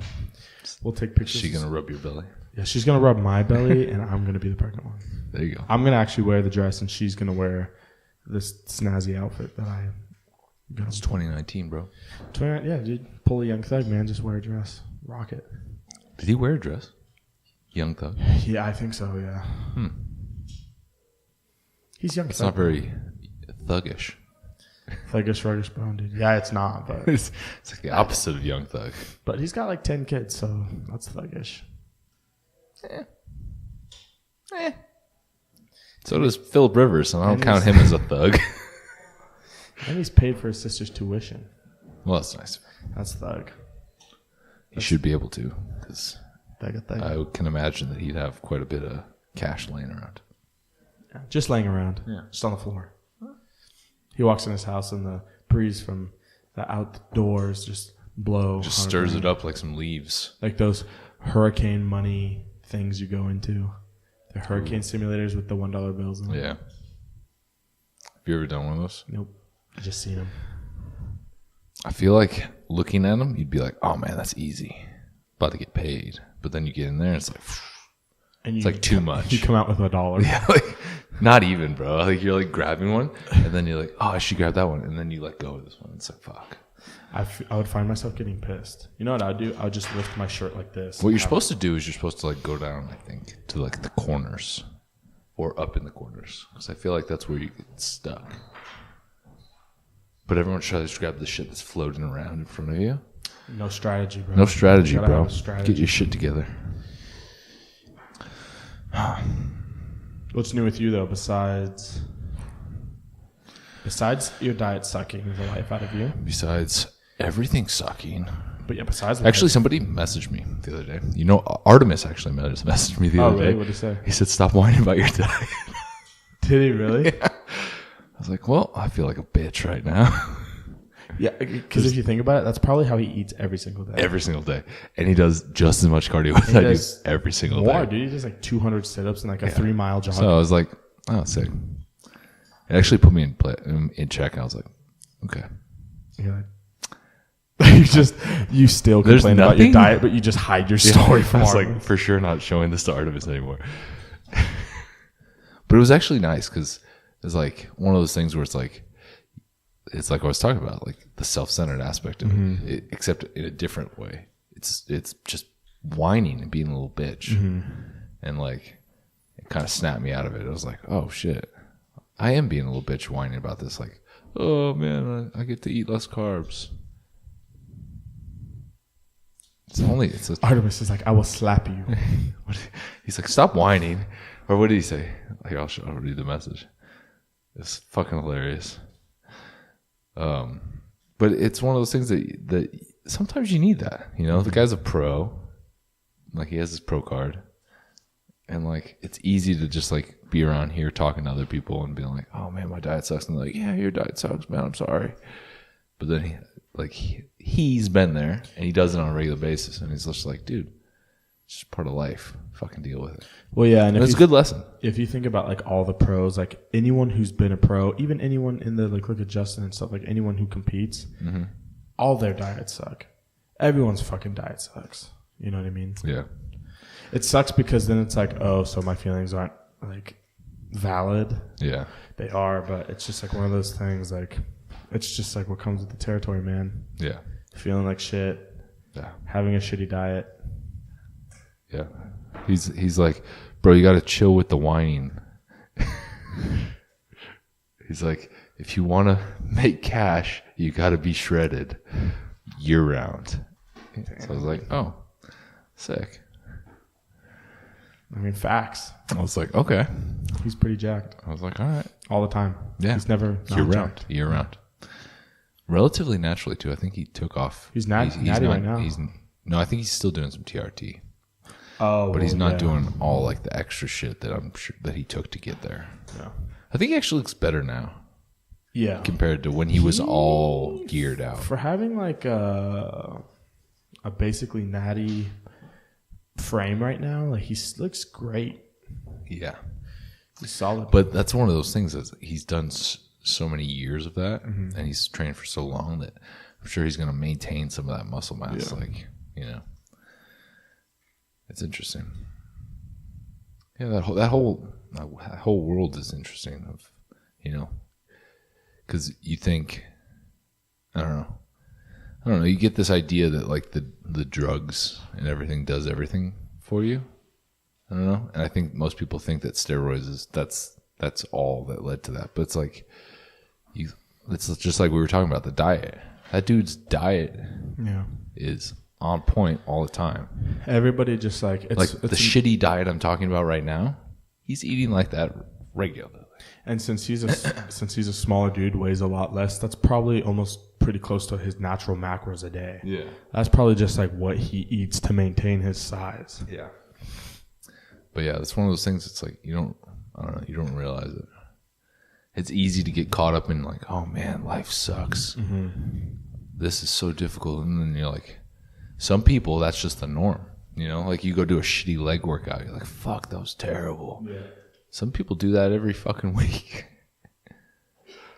Speaker 1: We'll take pictures.
Speaker 5: Is she going to rub your belly?
Speaker 1: Yeah, she's going to rub my belly, and I'm going to be the pregnant one.
Speaker 5: There you go.
Speaker 1: I'm going to actually wear the dress, and she's going to wear this snazzy outfit that I am.
Speaker 5: It's 2019, bro.
Speaker 1: Yeah, dude. Pull a Young Thug, man. Just wear a dress. Rock it.
Speaker 5: Did he wear a dress? Young Thug?
Speaker 1: Yeah, I think so, yeah. He's Young Thug.
Speaker 5: It's not very thuggish.
Speaker 1: Thuggish, ruggish bone, dude. Yeah, it's not, but
Speaker 5: it's like the opposite of Young Thug.
Speaker 1: But he's got 10 kids, so that's thuggish.
Speaker 5: So does Philip Rivers, and I don't count him as a thug.
Speaker 1: And he's paid for his sister's tuition.
Speaker 5: Well, that's nice.
Speaker 1: That's thug.
Speaker 5: He should be able to, because
Speaker 1: thug.
Speaker 5: I can imagine that he'd have quite a bit of cash laying around.
Speaker 1: Yeah, just laying around. Yeah. Just on the floor. He walks in his house and the breeze from the outdoors just blow.
Speaker 5: Just stirs it up like some leaves.
Speaker 1: Like those hurricane money things you go into. The hurricane simulators with the $1 bills in them.
Speaker 5: Yeah. Have you ever done one of those?
Speaker 1: Nope. I just seen them.
Speaker 5: I feel like looking at them, you'd be like, oh man, that's easy. About to get paid. But then you get in there and it's like,
Speaker 1: and
Speaker 5: it's too much.
Speaker 1: You come out with $1.
Speaker 5: Yeah, not even, bro. You're grabbing one and then you're like, oh, I should grab that one. And then you let go of this one. It's like, fuck.
Speaker 1: I would find myself getting pissed. You know what I'd do? I would just lift my shirt like this.
Speaker 5: What you're supposed to do is you're supposed to go down, I think, to the corners or up in the corners. Because I feel like that's where you get stuck. But everyone tries to grab the shit that's floating around in front of you.
Speaker 1: No strategy, bro.
Speaker 5: No strategy, bro.
Speaker 1: Strategy.
Speaker 5: Get your shit together.
Speaker 1: What's new with you, though, besides your diet sucking the life out of you?
Speaker 5: Besides everything sucking.
Speaker 1: But yeah, besides
Speaker 5: actually, somebody messaged me the other day. You know, Artemis actually messaged me the other day.
Speaker 1: Oh, really? What did he say?
Speaker 5: He said, stop whining about your diet.
Speaker 1: Did he really?
Speaker 5: Yeah. I was like, well, I feel like a bitch right now.
Speaker 1: Yeah, because if you think about it, that's probably how he eats every single day.
Speaker 5: Every single day. And he does just as much cardio as I do every single day.
Speaker 1: Dude. He does 200 sit-ups and a 3-mile jog.
Speaker 5: So I was like, oh, sick. It actually put me in check. I was like, okay.
Speaker 1: You're you still complain about your diet, but you just hide your story from
Speaker 5: us. I was for sure not showing this to Artemis anymore. But it was actually nice because it's one of those things where it's it's like I was talking about, like the self-centered aspect of it, except in a different way. It's just whining and being a little bitch, and like it kind of snapped me out of it. I was like, oh shit, I am being a little bitch whining about this. Like, oh man, I get to eat less carbs.
Speaker 1: Artemis is like, I will slap you.
Speaker 5: He's like, stop whining. Or what did he say? Here, I'll read the message. It's fucking hilarious. But it's one of those things that sometimes you need that. You know, the guy's a pro. Like, he has his pro card. And like, it's easy to just like be around here talking to other people and being like, oh man, my diet sucks. And they're like, yeah, your diet sucks, man. I'm sorry. But then he's been there and he does it on a regular basis. And he's just like, dude, it's just part of life. Fucking deal with it.
Speaker 1: Well, yeah. And
Speaker 5: it's a good lesson.
Speaker 1: If you think about like all the pros, like anyone who's been a pro, even anyone in the, like, look at Justin and stuff, like anyone who competes, all their diets suck. Everyone's fucking diet sucks. You know what I mean?
Speaker 5: Yeah.
Speaker 1: It sucks because then it's like, oh, so my feelings aren't like valid.
Speaker 5: Yeah.
Speaker 1: They are, but it's just like one of those things, like, it's just like what comes with the territory, man.
Speaker 5: Yeah.
Speaker 1: Feeling like shit.
Speaker 5: Yeah.
Speaker 1: Having a shitty diet.
Speaker 5: Yeah. He's like, bro, you got to chill with the whining. He's like, if you want to make cash, you got to be shredded year round. So I was like, oh, sick.
Speaker 1: I mean, facts.
Speaker 5: I was like, okay.
Speaker 1: He's pretty jacked.
Speaker 5: I was like, all right.
Speaker 1: All the time.
Speaker 5: Yeah.
Speaker 1: He's never
Speaker 5: year round. Relatively naturally, too. I think he took off.
Speaker 1: He's natty right now.
Speaker 5: No, I think he's still doing some TRT.
Speaker 1: Oh,
Speaker 5: but he's not doing all like the extra shit that I'm sure that he took to get there.
Speaker 1: Yeah.
Speaker 5: I think he actually looks better now.
Speaker 1: Yeah.
Speaker 5: Compared to when he was all geared out.
Speaker 1: For having like a basically natty frame right now, like he looks great.
Speaker 5: Yeah.
Speaker 1: He's solid.
Speaker 5: But that's one of those things that he's done so many years of that, and he's trained for so long that I'm sure he's going to maintain some of that muscle mass. Yeah. Like, you know, it's interesting. Yeah, that whole world is interesting. Of, you know, because you think, I don't know. You get this idea that like the drugs and everything does everything for you. I don't know, and I think most people think that steroids that's all that led to that. But it's like it's just like we were talking about the diet. That dude's diet, is on point all the time. Everybody just like it's the shitty diet I'm talking about right now. He's eating like that regularly. And since he's a smaller dude, weighs a lot less, that's probably almost pretty close to his natural macros a day. Yeah. That's probably just like what he eats to maintain his size. Yeah. But yeah, it's one of those things. It's like you don't realize it. It's easy to get caught up in like, oh man, life sucks. Mm-hmm. This is so difficult. And then you're like, some people, that's just the norm. You know, like you go do a shitty leg workout. You're like, fuck, that was terrible. Yeah. Some people do that every fucking week.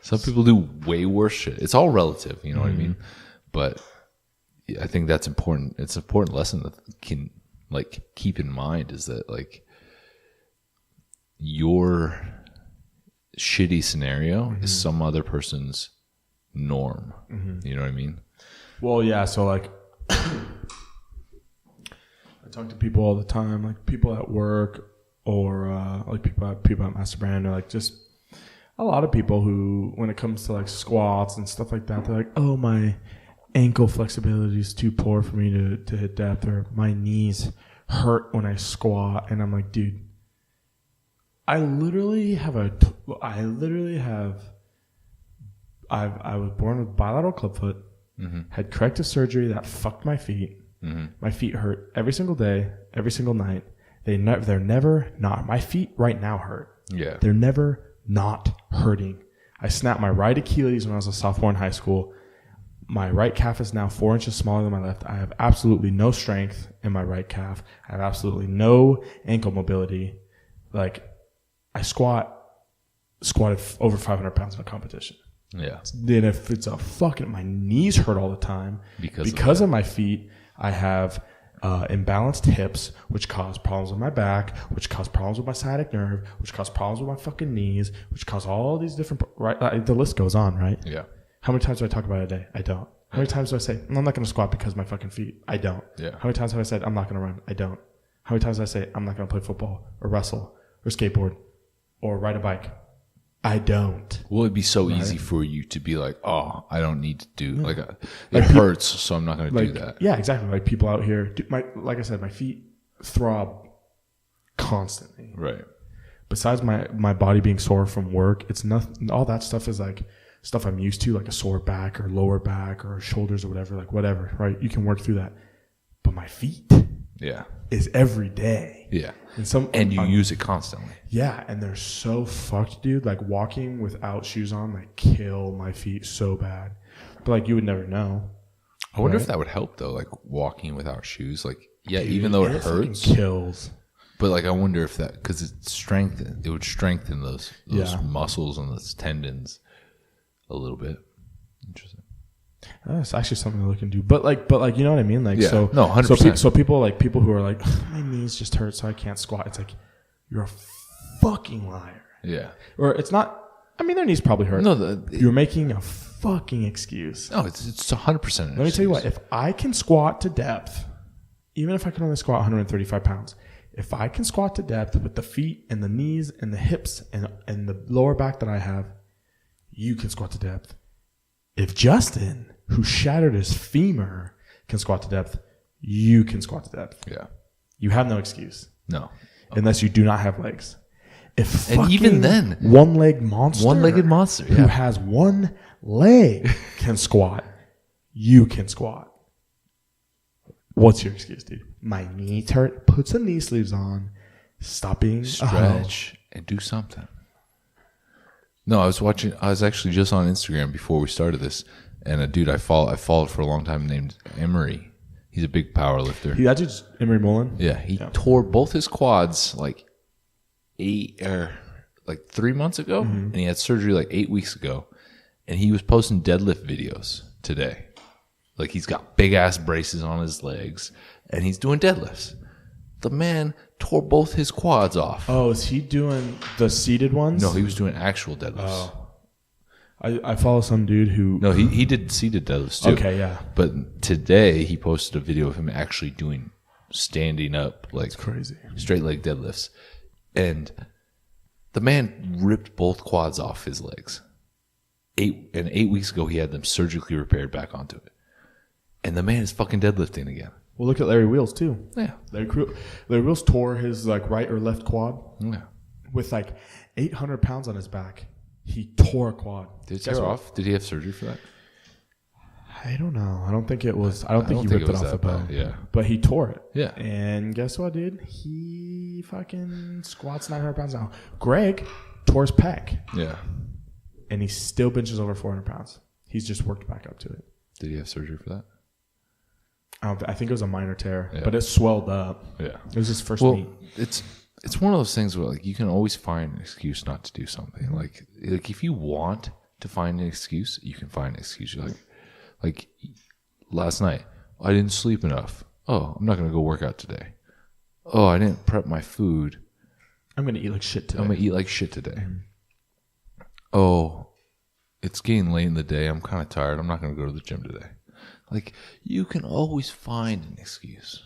Speaker 5: Some people do way worse shit. It's all relative, you know what I mean? But I think that's important. It's an important lesson that can like keep in mind is that like your shitty scenario is some other person's norm. You know what I mean? Well, yeah. So like, I talk to people all the time, like people at work or like people at Master Brand, or like just a lot of people who, when it comes to like squats and stuff like that, they're like, oh, my ankle flexibility is too poor for me to hit depth, or my knees hurt when I squat. And I'm like, dude, I was born with bilateral clubfoot, had corrective surgery that fucked my feet. My feet hurt every single day, every single night. They're never not. My feet right now hurt. Yeah. They're never not hurting. I snapped my right Achilles when I was a sophomore in high school. My right calf is now 4 inches smaller than my left. I have absolutely no strength in my right calf. I have absolutely no ankle mobility. Like, I squatted over 500 pounds in a competition. Yeah. Then if it's my knees hurt all the time because of my feet. I have imbalanced hips, which cause problems with my back, which cause problems with my sciatic nerve, which cause problems with my fucking knees, which cause all these different, right? The list goes on, right? Yeah.
Speaker 6: How many times do I talk about it a day? I don't. How many times do I say, I'm not going to squat because of my fucking feet? I don't.
Speaker 5: Yeah.
Speaker 6: How many times have I said, I'm not going to run? I don't. How many times have I say, I'm not going to play football or wrestle or skateboard or ride a bike? I don't.
Speaker 5: Well, it'd be so easy for you to be like, oh, I don't need to do it hurts, so I'm not going to do that.
Speaker 6: Yeah, exactly. Like people out here, like I said, my feet throb constantly.
Speaker 5: Right.
Speaker 6: Besides my body being sore from work, it's nothing. All that stuff is like stuff I'm used to, like a sore back or lower back or shoulders or whatever, like whatever, right? You can work through that. But my feet is every day.
Speaker 5: Yeah.
Speaker 6: And
Speaker 5: you use it constantly.
Speaker 6: Yeah, and they're so fucked, dude. Like walking without shoes on, like kill my feet so bad. But like you would never know.
Speaker 5: I wonder if that would help though, like walking without shoes. Like, yeah, dude, even though it hurts,
Speaker 6: kills.
Speaker 5: But like, I wonder if that, because it would strengthen those muscles and those tendons a little bit. Interesting.
Speaker 6: That's actually something to look into. But like, you know what I mean? Like,
Speaker 5: 100%.
Speaker 6: So people who are like, my knees just hurt, so I can't squat. It's like, you're a fucking liar.
Speaker 5: Yeah.
Speaker 6: Or it's not. I mean, their knees probably hurt.
Speaker 5: No,
Speaker 6: you're making a fucking excuse.
Speaker 5: No, it's 100%.
Speaker 6: Let me tell you what. If I can squat to depth, even if I can only squat 135 pounds, if I can squat to depth with the feet and the knees and the hips and the lower back that I have, you can squat to depth. If Justin, who shattered his femur, can squat to depth, you can squat to depth.
Speaker 5: Yeah.
Speaker 6: You have no excuse.
Speaker 5: No.
Speaker 6: Unless you do not have legs.
Speaker 5: And even then,
Speaker 6: one-legged monster
Speaker 5: yeah,
Speaker 6: who has one leg can squat, you can squat. What's your excuse, dude? My knees hurt. Put some knee sleeves on. Stop being
Speaker 5: stretch and do something. No, I was actually just on Instagram before we started this, and a dude I followed for a long time named Emery. He's a big power lifter.
Speaker 6: That's just Emery Mullen?
Speaker 5: Yeah, he tore both his quads like 3 months ago, and he had surgery like 8 weeks ago, and he was posting deadlift videos today. Like, he's got big ass braces on his legs, and he's doing deadlifts. The man tore both his quads off.
Speaker 6: Oh, is he doing the seated ones?
Speaker 5: No, he was doing actual deadlifts.
Speaker 6: Oh. I follow some dude who...
Speaker 5: No, he did seated deadlifts too.
Speaker 6: Okay, yeah.
Speaker 5: But today he posted a video of him actually doing standing up, like,
Speaker 6: that's crazy,
Speaker 5: straight leg deadlifts. And the man ripped both quads off his legs. 8 weeks ago, he had them surgically repaired back onto it. And the man is fucking deadlifting again.
Speaker 6: Well, look at Larry Wheels too.
Speaker 5: Yeah.
Speaker 6: Larry Wheels tore his like right or left quad.
Speaker 5: Yeah.
Speaker 6: With like 800 pounds on his back. He tore a quad.
Speaker 5: Did it tear off? Did he have surgery for that?
Speaker 6: I don't know. I don't think it was. I don't think he ripped it off the bone.
Speaker 5: Yeah.
Speaker 6: But he tore it.
Speaker 5: Yeah.
Speaker 6: And guess what, dude? He fucking squats 900 pounds now. Greg tore his pec.
Speaker 5: Yeah.
Speaker 6: And he still benches over 400 pounds. He's just worked back up to it.
Speaker 5: Did he have surgery for that?
Speaker 6: I think it was a minor tear, but it swelled up.
Speaker 5: Yeah.
Speaker 6: It was his first meet.
Speaker 5: It's one of those things where, like, you can always find an excuse not to do something. Like if you want to find an excuse, you can find an excuse. You're like last night, I didn't sleep enough. Oh, I'm not going to go work out today. Oh, I didn't prep my food.
Speaker 6: I'm going to eat like shit today.
Speaker 5: Mm-hmm. Oh, it's getting late in the day. I'm kind of tired. I'm not going to go to the gym today. Like, you can always find an excuse.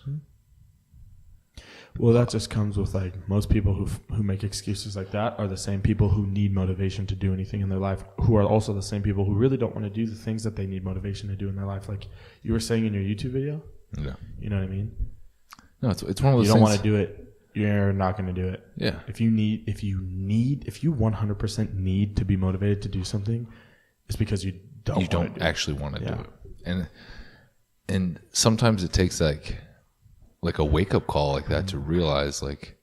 Speaker 6: Well, that just comes with, like, most people who make excuses like that are the same people who need motivation to do anything in their life, who are also the same people who really don't want to do the things that they need motivation to do in their life. Like you were saying in your YouTube video.
Speaker 5: Yeah.
Speaker 6: You know what I mean?
Speaker 5: No, it's one of those things.
Speaker 6: You don't want to do it, you're not going to do it.
Speaker 5: Yeah.
Speaker 6: If you 100% need to be motivated to do something, it's because you don't
Speaker 5: actually want to do it. And sometimes it takes like a wake up call like that to realize like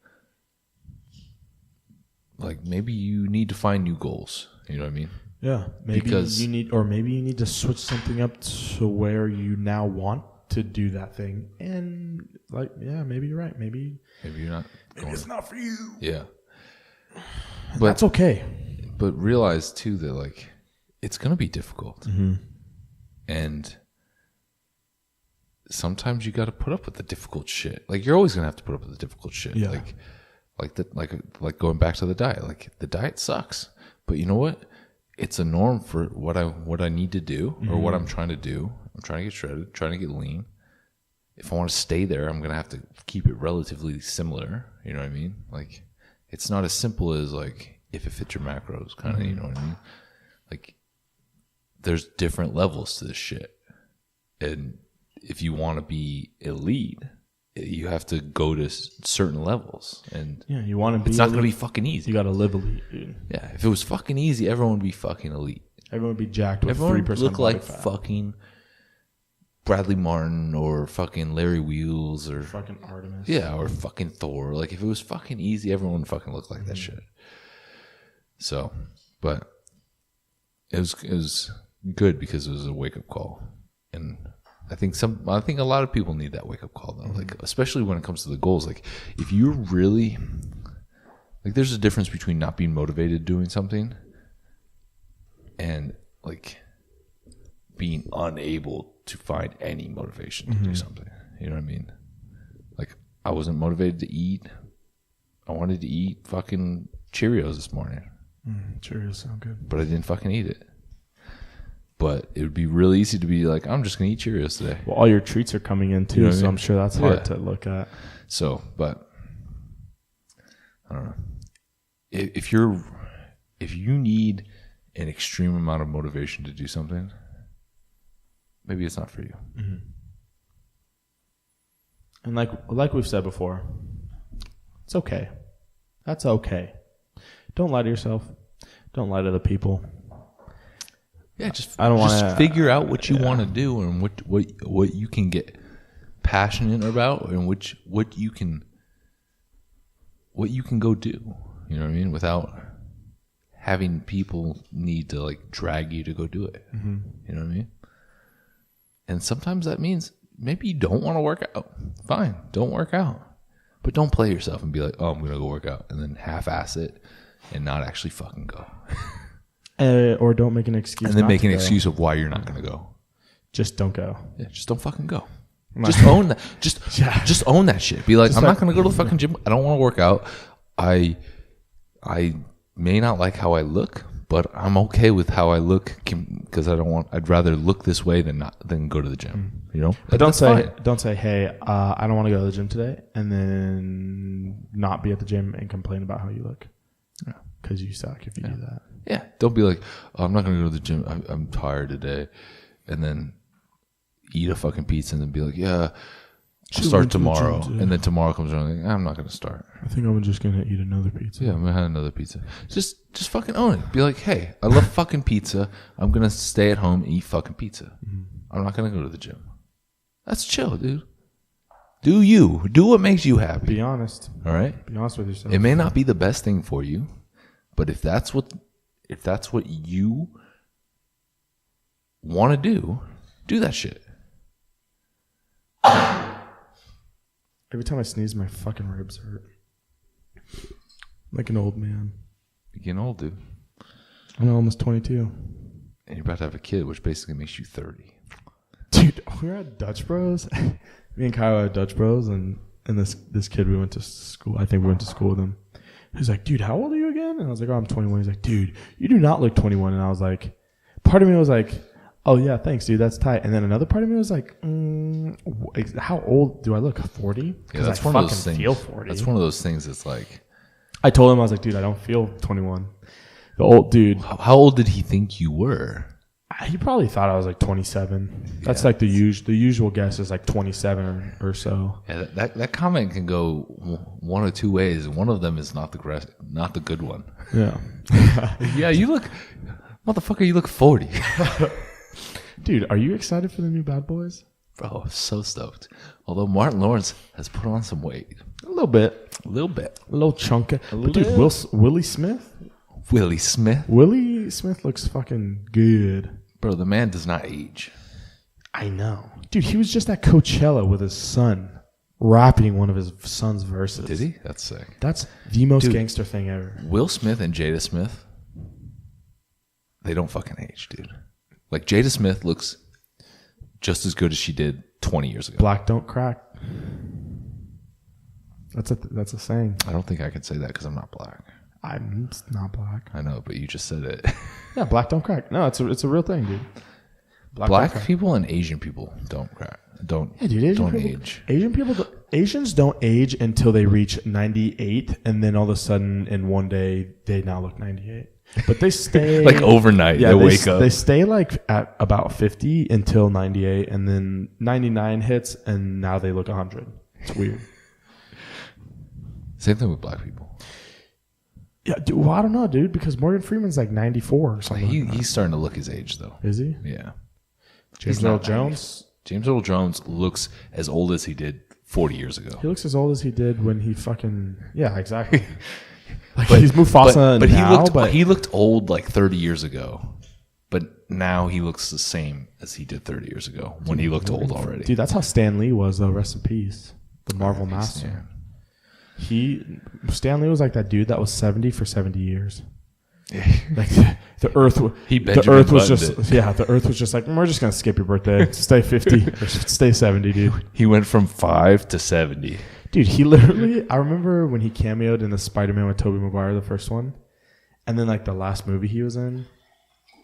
Speaker 5: maybe you need to find new goals. You know what I mean?
Speaker 6: Yeah. Maybe you need to switch something up to where you now want to do that thing. And like, yeah, maybe you're right. Maybe
Speaker 5: you're not.
Speaker 6: Maybe it's not for you.
Speaker 5: Yeah.
Speaker 6: But that's okay.
Speaker 5: But realize too that like it's gonna be difficult.
Speaker 6: Mm-hmm.
Speaker 5: And sometimes you got to put up with the difficult shit. Like, you're always gonna have to put up with the difficult shit.
Speaker 6: Yeah.
Speaker 5: Like going back to the diet. Like, the diet sucks, but you know what? it's a norm for what I need to do or what I'm trying to do. I'm trying to get shredded, trying to get lean. If I want to stay there, I'm going to have to keep it relatively similar. You know what I mean? Like, it's not as simple as like, if it fits your macros kind of, you know what I mean? Like, there's different levels to this shit. And if you want to be elite, you have to go to certain levels. And
Speaker 6: yeah, you want to be.
Speaker 5: It's not going to be fucking easy.
Speaker 6: You got to live elite, dude.
Speaker 5: Yeah, if it was fucking easy, everyone would be fucking elite.
Speaker 6: Everyone would be jacked with
Speaker 5: Everyone
Speaker 6: 3%
Speaker 5: would look
Speaker 6: body
Speaker 5: like
Speaker 6: fat.
Speaker 5: fucking Bradley Martin or fucking Larry Wheels or
Speaker 6: fucking Artemis.
Speaker 5: Yeah, or fucking Thor. Like, if it was fucking easy, everyone would fucking look like that shit. So, but it was good because it was a wake up call, and I think a lot of people need that wake up call though. Like, especially when it comes to the goals. Like, if you're really like, there's a difference between not being motivated doing something and like being unable to find any motivation to do something. You know what I mean? Like, I wasn't motivated to eat. I wanted to eat fucking Cheerios this morning.
Speaker 6: Cheerios sound good.
Speaker 5: But I didn't fucking eat it. But it would be really easy to be like, I'm just going to eat Cheerios today.
Speaker 6: Well, all your treats are coming in too,
Speaker 5: You know what I
Speaker 6: so
Speaker 5: mean?
Speaker 6: I'm sure that's hard to look at.
Speaker 5: So, but I don't know. If you need an extreme amount of motivation to do something, maybe it's not for you.
Speaker 6: And like we've said before, it's okay. That's okay. Don't lie to yourself. Don't lie to the people.
Speaker 5: Yeah, just figure out what you want to do and what you can get passionate about and what you can go do. You know what I mean? Without having people need to like drag you to go do it. You know what I mean? And sometimes that means maybe you don't want to work out. Fine, don't work out. But don't play yourself and be like, oh, I'm going to go work out, and then half-ass it and not actually fucking go.
Speaker 6: Or don't make an excuse.
Speaker 5: And then make an excuse of why you're not going to go.
Speaker 6: Just don't go.
Speaker 5: Yeah, just don't fucking go. Just own that. Just own that shit. Be like, I'm not going to go to the fucking gym. I don't want to work out. I may not like how I look, but I'm okay with how I look because I'd rather look this way than go to the gym. You know?
Speaker 6: But don't say, hey, I don't want to go to the gym today, and then not be at the gym and complain about how you look. Because you suck if you do that.
Speaker 5: Yeah. Don't be like, oh, I'm not going to go to the gym. I'm tired today. And then eat a fucking pizza and then be like, yeah, I'll start tomorrow. And then tomorrow comes around, like, I'm not going to start.
Speaker 6: I think I'm just going to eat another pizza.
Speaker 5: Yeah, I'm going to have another pizza. Just fucking own it. Be like, hey, I love fucking pizza. I'm going to stay at home and eat fucking pizza. I'm not going to go to the gym. That's chill, dude. Do you. Do what makes you happy.
Speaker 6: Be honest.
Speaker 5: All right?
Speaker 6: Be honest with yourself.
Speaker 5: It may not be the best thing for you, but if that's what you want to do that shit.
Speaker 6: Every time I sneeze, my fucking ribs hurt. Like an old man.
Speaker 5: You're getting old, dude.
Speaker 6: I'm almost 22.
Speaker 5: And you're about to have a kid, which basically makes you 30.
Speaker 6: Dude, we were at Dutch Bros. Me and Kyle were at Dutch Bros, and this kid we went to school. I think we went to school with him. He was like, dude, how old are you again? And I was like, oh, I'm 21. He's like, dude, you do not look 21. And I was like, part of me was like, oh, yeah, thanks, dude. That's tight. And then another part of me was like, how old do I look? 40? Because I fucking feel 40.
Speaker 5: That's one of those things that's like.
Speaker 6: I told him, I was like, dude, I don't feel 21. The old dude.
Speaker 5: How old did he think you were?
Speaker 6: He probably thought I was like 27. That's like the usual guess is like 27 or so.
Speaker 5: Yeah, that comment can go one of two ways. One of them is not the good one.
Speaker 6: Yeah.
Speaker 5: Yeah, you look, motherfucker, you look 40.
Speaker 6: Dude, are you excited for the new Bad Boys?
Speaker 5: Bro, I'm so stoked. Although Martin Lawrence has put on some weight.
Speaker 6: A little bit.
Speaker 5: A little bit.
Speaker 6: A little chunky. Dude, Willie Smith?
Speaker 5: Willie Smith?
Speaker 6: Willie Smith looks fucking good.
Speaker 5: Bro, the man does not age.
Speaker 6: I know. Dude, he was just at Coachella with his son, rapping one of his son's verses.
Speaker 5: Did he? That's sick.
Speaker 6: That's the most gangster thing ever.
Speaker 5: Will Smith and Jada Smith, they don't fucking age, dude. Like, Jada Smith looks just as good as she did 20 years ago.
Speaker 6: Black don't crack. That's a saying.
Speaker 5: I don't think I can say that because I'm not black.
Speaker 6: I'm not black.
Speaker 5: I know, but you just said it.
Speaker 6: Yeah, black don't crack. No, it's a real thing, dude.
Speaker 5: Black people and Asian people don't crack. Don't age.
Speaker 6: Asians don't age until they reach 98, and then all of a sudden, in one day, they now look 98. But they stay
Speaker 5: like overnight.
Speaker 6: Yeah,
Speaker 5: they wake up.
Speaker 6: They stay like at about 50 until 98, and then 99 hits, and now they look 100. It's weird.
Speaker 5: Same thing with black people.
Speaker 6: Yeah, dude, well, I don't know, dude, because Morgan Freeman's like 94 or something.
Speaker 5: He's starting to look his age, though.
Speaker 6: Is he?
Speaker 5: Yeah.
Speaker 6: James Earl Jones?
Speaker 5: James Earl Jones looks as old as he did 40 years ago.
Speaker 6: He looks as old as he did when he fucking... Yeah, exactly. Like, he's Mufasa
Speaker 5: but he looked old like 30 years ago. But now he looks the same as he did 30 years ago when he looked old already.
Speaker 6: Dude, that's how Stan Lee was, though. Rest in peace. The Marvel Master. Stan Lee was like that dude that was 70 for 70 years. Like the Earth was just like, we're just gonna skip your birthday, stay 50 or stay 70, dude.
Speaker 5: He went from 5 to 70.
Speaker 6: Dude, he literally. I remember when he cameoed in the Spider-Man with Tobey Maguire, the first one, and then like the last movie he was in.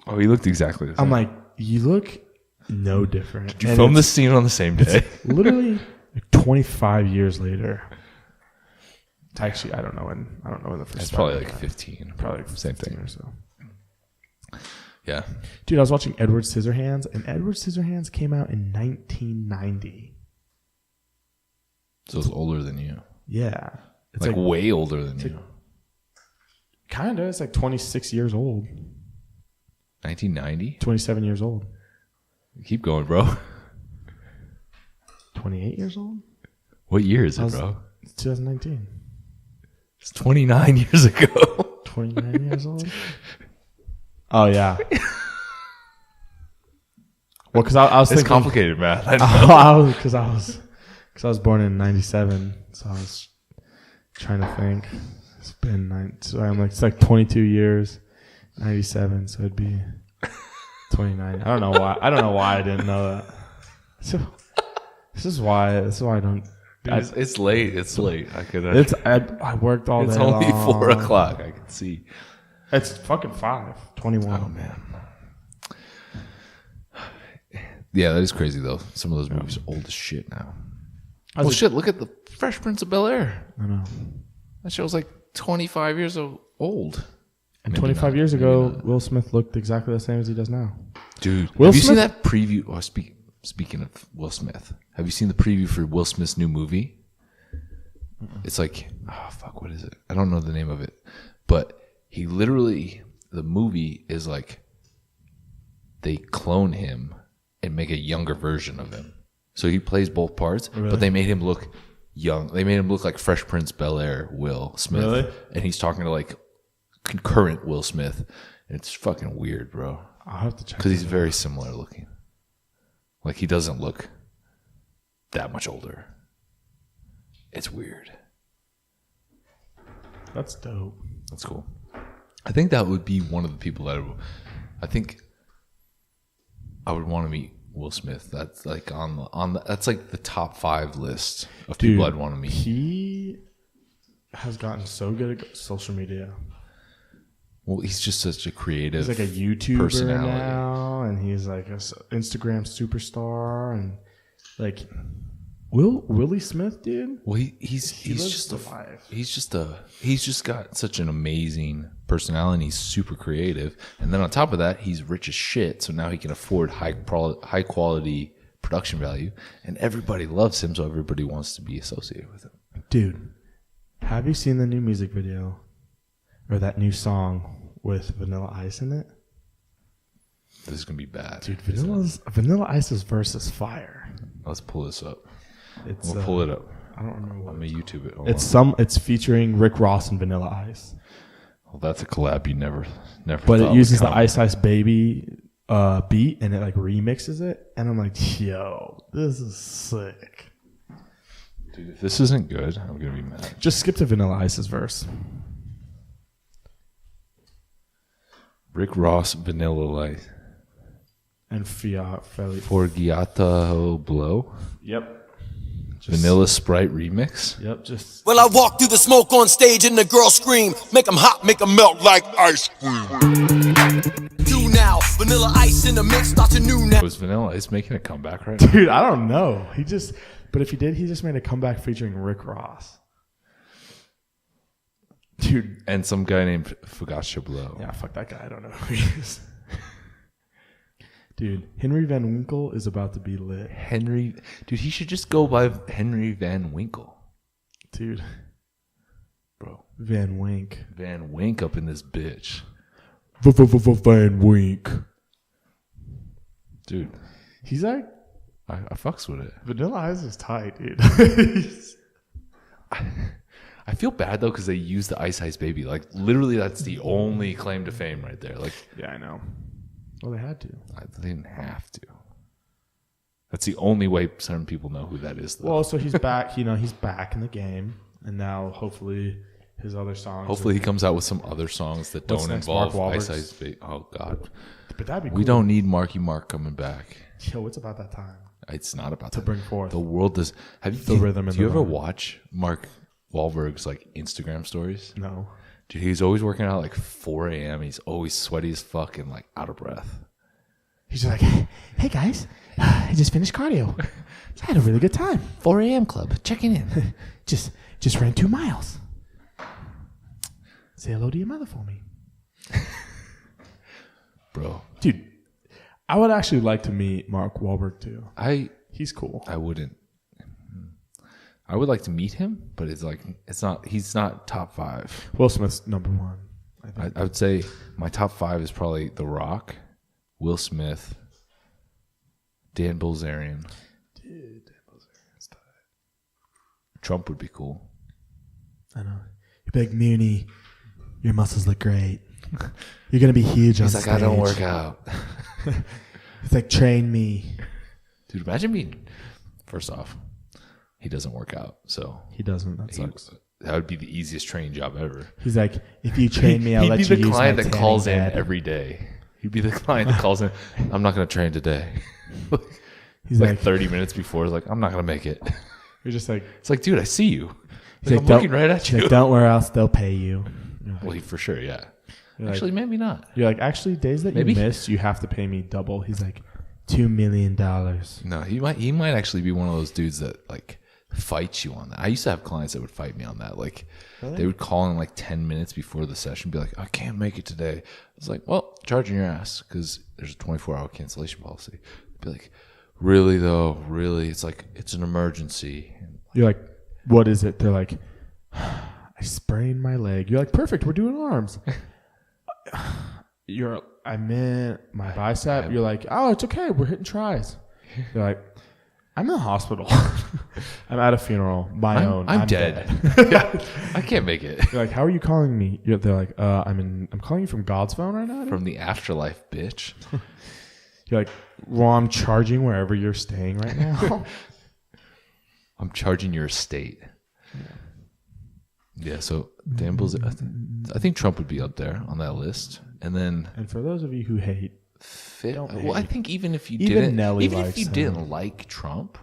Speaker 5: Oh, he looked exactly the same.
Speaker 6: I'm like, you look no different.
Speaker 5: Did you film this scene on the same day?
Speaker 6: Literally, like 25 years later. Actually, I don't know when the first.
Speaker 5: It's probably like 15.
Speaker 6: Probably
Speaker 5: same thing
Speaker 6: or so.
Speaker 5: Yeah,
Speaker 6: dude, I was watching Edward Scissorhands, and Edward Scissorhands came out in 1990.
Speaker 5: So it's older than you.
Speaker 6: Yeah, it's
Speaker 5: like way older than you.
Speaker 6: Kinda. It's like 26 years old.
Speaker 5: 1990.
Speaker 6: 27 years old.
Speaker 5: Keep going, bro.
Speaker 6: 28 years old.
Speaker 5: What year is it, bro?
Speaker 6: It's 2019.
Speaker 5: It's 29 years ago.
Speaker 6: 29 years old? Oh, yeah. Well, because I was thinking...
Speaker 5: It's complicated math. I know.
Speaker 6: Because I was born in 97, so I was trying to think. It's been... So I'm like, it's like 22 years, 97, so it'd be 29. I don't know why I didn't know that. So, this is why I don't...
Speaker 5: It's late. It's late.
Speaker 6: I worked all day.
Speaker 5: It's only
Speaker 6: long.
Speaker 5: 4 o'clock. I can see.
Speaker 6: It's fucking 5:21.
Speaker 5: Oh man. Yeah, that is crazy though. Some of those movies are old as shit now. Well, shit. Look at the Fresh Prince of Bel-Air.
Speaker 6: I know.
Speaker 5: That show's like 25 years old.
Speaker 6: And 25 years ago, Will Smith looked exactly the same as he does now.
Speaker 5: Dude, have you seen that preview? Oh, Speaking of Will Smith, have you seen the preview for Will Smith's new movie? It's like, what is it? I don't know the name of it. But he literally, the movie is like, they clone him and make a younger version of him. So he plays both parts, but they made him look young. They made him look like Fresh Prince Bel-Air Will Smith.
Speaker 6: Really?
Speaker 5: And he's talking to like concurrent Will Smith. And it's fucking weird, bro.
Speaker 6: I'll have to check.
Speaker 5: Because he's very similar looking. Like, he doesn't look that much older. It's weird.
Speaker 6: That's dope.
Speaker 5: That's cool. I think that would be one of the people that I think I would want to meet Will Smith. That's like that's like the top 5 list of people I'd want to meet.
Speaker 6: He has gotten so good at social media.
Speaker 5: Well, he's just such a creative.
Speaker 6: He's like a YouTuber
Speaker 5: personality
Speaker 6: now, and he's like an Instagram superstar, and like Willie Smith, dude.
Speaker 5: Well, he's just got such an amazing personality. And he's super creative, and then on top of that, he's rich as shit. So now he can afford high quality production value, and everybody loves him. So everybody wants to be associated with him. Dude,
Speaker 6: have you seen the new music video? Or that new song with Vanilla Ice in it?
Speaker 5: This is gonna be bad,
Speaker 6: dude. Vanilla Ice's verse is fire.
Speaker 5: Let's pull this up.
Speaker 6: We'll
Speaker 5: pull it up.
Speaker 6: I don't remember what.
Speaker 5: I'm gonna YouTube it.
Speaker 6: It's featuring Rick Ross and Vanilla Ice.
Speaker 5: Well, that's a collab you never.
Speaker 6: But it uses the Ice Ice Baby beat, and it like remixes it, and I'm like, yo, this is sick.
Speaker 5: Dude, if this isn't good, I'm gonna be mad.
Speaker 6: Just skip to Vanilla Ice's verse.
Speaker 5: Rick Ross, Vanilla Ice.
Speaker 6: And Fiat Feli.
Speaker 5: Forgiato Blow.
Speaker 6: Yep.
Speaker 5: Vanilla Sprite remix.
Speaker 6: Yep, just
Speaker 7: Well, I walk through the smoke on stage and the girls scream, make them hot, make them melt like ice cream. Do now, vanilla ice in the mix starts a new now.
Speaker 5: Was Vanilla Ice making a comeback right now?
Speaker 6: dude. I don't know. But if he did, he just made a comeback featuring Rick Ross. Dude,
Speaker 5: And some guy named Fagat Chabot.
Speaker 6: yeah, fuck that guy. I don't know who he is. Dude, Henry Van Winkle is about to be lit.
Speaker 5: Dude, he should just go by Henry Van Winkle.
Speaker 6: Dude,
Speaker 5: Bro.
Speaker 6: Van Wink.
Speaker 5: Van Wink up in this bitch.
Speaker 6: Van Wink.
Speaker 5: Dude,
Speaker 6: He's like,
Speaker 5: I fucks with it.
Speaker 6: Vanilla Ice is tight, dude.
Speaker 5: I feel bad though because they use the Ice Ice Baby. Like literally, that's the only claim to fame right there. Like,
Speaker 6: yeah, I know. Well, they had to.
Speaker 5: they didn't have to. That's the only way certain people know who that is. Though.
Speaker 6: Well, so he's back. He's back in the game, and now hopefully his other songs.
Speaker 5: Hopefully, he comes out with some other songs that
Speaker 6: What's
Speaker 5: don't
Speaker 6: next,
Speaker 5: involve
Speaker 6: Mark
Speaker 5: Ice
Speaker 6: Wahlberg's?
Speaker 5: Ice Baby. Oh God,
Speaker 6: But that'd be cool.
Speaker 5: we don't need Marky Mark coming back.
Speaker 6: Yo, it's about that time
Speaker 5: It's not about
Speaker 6: to
Speaker 5: that.
Speaker 6: bring forth
Speaker 5: The world does. Have you
Speaker 6: the rhythm and
Speaker 5: Do you
Speaker 6: the
Speaker 5: ever
Speaker 6: rhyme.
Speaker 5: watch Mark Wahlberg's like Instagram stories?
Speaker 6: No.
Speaker 5: Dude, he's always working out at like 4 a.m. He's always sweaty as fuck and like out of breath.
Speaker 6: He's just like, hey guys, I just finished cardio. I had a really good time.
Speaker 5: 4 a.m. club, checking in.
Speaker 6: Just ran 2 miles. Say hello to your mother for me.
Speaker 5: Bro,
Speaker 6: Dude, I would actually like to meet Mark Wahlberg too. He's cool.
Speaker 5: I wouldn't. I would like to meet him, but he's not top 5.
Speaker 6: Will Smith's number 1. I think.
Speaker 5: I would say my top 5 is probably The Rock, Will Smith, Dan Bilzerian.
Speaker 6: Dude, Dan Bilzerian's tight.
Speaker 5: Trump would be cool.
Speaker 6: I know. You'd be like, Mooney, your muscles look great. You're going to be huge on
Speaker 5: He's like,
Speaker 6: stage.
Speaker 5: I don't work out.
Speaker 6: It's like, train me.
Speaker 5: Dude, imagine being, first off, he doesn't work out. So
Speaker 6: He doesn't. That sucks.
Speaker 5: that would be the easiest training job ever.
Speaker 6: He's like, if you train me, I'll let you
Speaker 5: He'd be
Speaker 6: use
Speaker 5: the
Speaker 6: my
Speaker 5: client that
Speaker 6: tanning
Speaker 5: calls in
Speaker 6: bed.
Speaker 5: every day. He'd be the client that calls in, I'm not going to train today.
Speaker 6: He's
Speaker 5: like
Speaker 6: like,
Speaker 5: 30 minutes before, he's like, I'm not going to make it.
Speaker 6: you're just like,
Speaker 5: It's like, dude, I see you.
Speaker 6: he's
Speaker 5: Like,
Speaker 6: like,
Speaker 5: I'm looking right at
Speaker 6: he's
Speaker 5: you.
Speaker 6: like, don't worry, else they'll pay you.
Speaker 5: Well, for sure, yeah.
Speaker 6: You're like-
Speaker 5: Actually, maybe not.
Speaker 6: You're like, actually, days that
Speaker 5: Maybe.
Speaker 6: you miss, you have to pay me double. He's like, $2 million.
Speaker 5: No, he might actually be one of those dudes that like fights you on that. I used to have clients that would fight me on that. Like they would call in like 10 minutes before the session, be like, I can't make it today. I was like, well, charging your ass because there's a 24-hour cancellation policy. I'd be like, really though, really? It's like it's an emergency.
Speaker 6: You're like, what is it? They're like, I sprained my leg. You're like, perfect. We're doing arms. I meant my bicep. You're like, oh, it's okay. We're hitting tries. You're like, I'm in the hospital. I'm at a funeral. My own.
Speaker 5: I'm dead. Yeah, I can't make it.
Speaker 6: You're like, how are you calling me? They're like, I'm calling you from God's phone right now. Dude.
Speaker 5: From the afterlife, bitch.
Speaker 6: You're like, well, I'm charging wherever you're staying right now.
Speaker 5: I'm charging your estate. Yeah, so Dan Bilzerian, I think Trump would be up there on that list. And then
Speaker 6: And for those of you who hate,
Speaker 5: well,
Speaker 6: hate.
Speaker 5: I think even if you
Speaker 6: Even
Speaker 5: didn't,
Speaker 6: Nelly
Speaker 5: even if
Speaker 6: likes
Speaker 5: you
Speaker 6: him.
Speaker 5: didn't like Trump,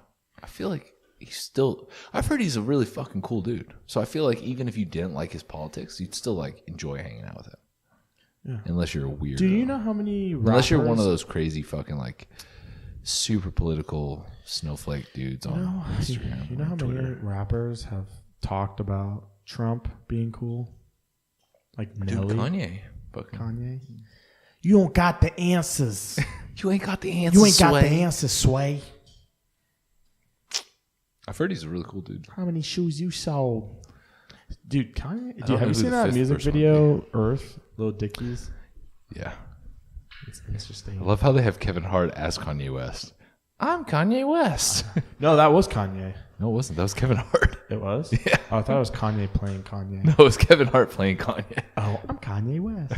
Speaker 5: I feel like he's still. I've heard he's a really fucking cool dude. So I feel like even if you didn't like his politics, you'd still like enjoy hanging out with him.
Speaker 6: Yeah.
Speaker 5: Unless you're a weirdo.
Speaker 6: do you know how many rappers?
Speaker 5: Unless you're one of those crazy fucking like super political snowflake dudes on Instagram.
Speaker 6: You know
Speaker 5: or
Speaker 6: how many
Speaker 5: Twitter.
Speaker 6: rappers have talked about Trump being cool? Like
Speaker 5: Dude,
Speaker 6: Nelly,
Speaker 5: Kanye. Fucking.
Speaker 6: Kanye. You don't got the answers.
Speaker 5: You ain't got the answer.
Speaker 6: You ain't got the answers, Sway.
Speaker 5: I've heard he's a really cool dude.
Speaker 6: How many shoes you sold? Dude, Kanye.
Speaker 5: don't
Speaker 6: Have
Speaker 5: know
Speaker 6: you
Speaker 5: who
Speaker 6: seen
Speaker 5: the
Speaker 6: that
Speaker 5: fifth
Speaker 6: music
Speaker 5: person
Speaker 6: video, Earth, Lil Dickies?
Speaker 5: Yeah.
Speaker 6: It's interesting.
Speaker 5: I love how they have Kevin Hart as Kanye West. I'm Kanye West.
Speaker 6: No, that was Kanye.
Speaker 5: No, it wasn't. That was Kevin Hart.
Speaker 6: It was?
Speaker 5: Yeah.
Speaker 6: Oh, I thought it was Kanye playing Kanye.
Speaker 5: No, it was Kevin Hart playing Kanye.
Speaker 6: Oh, I'm Kanye West.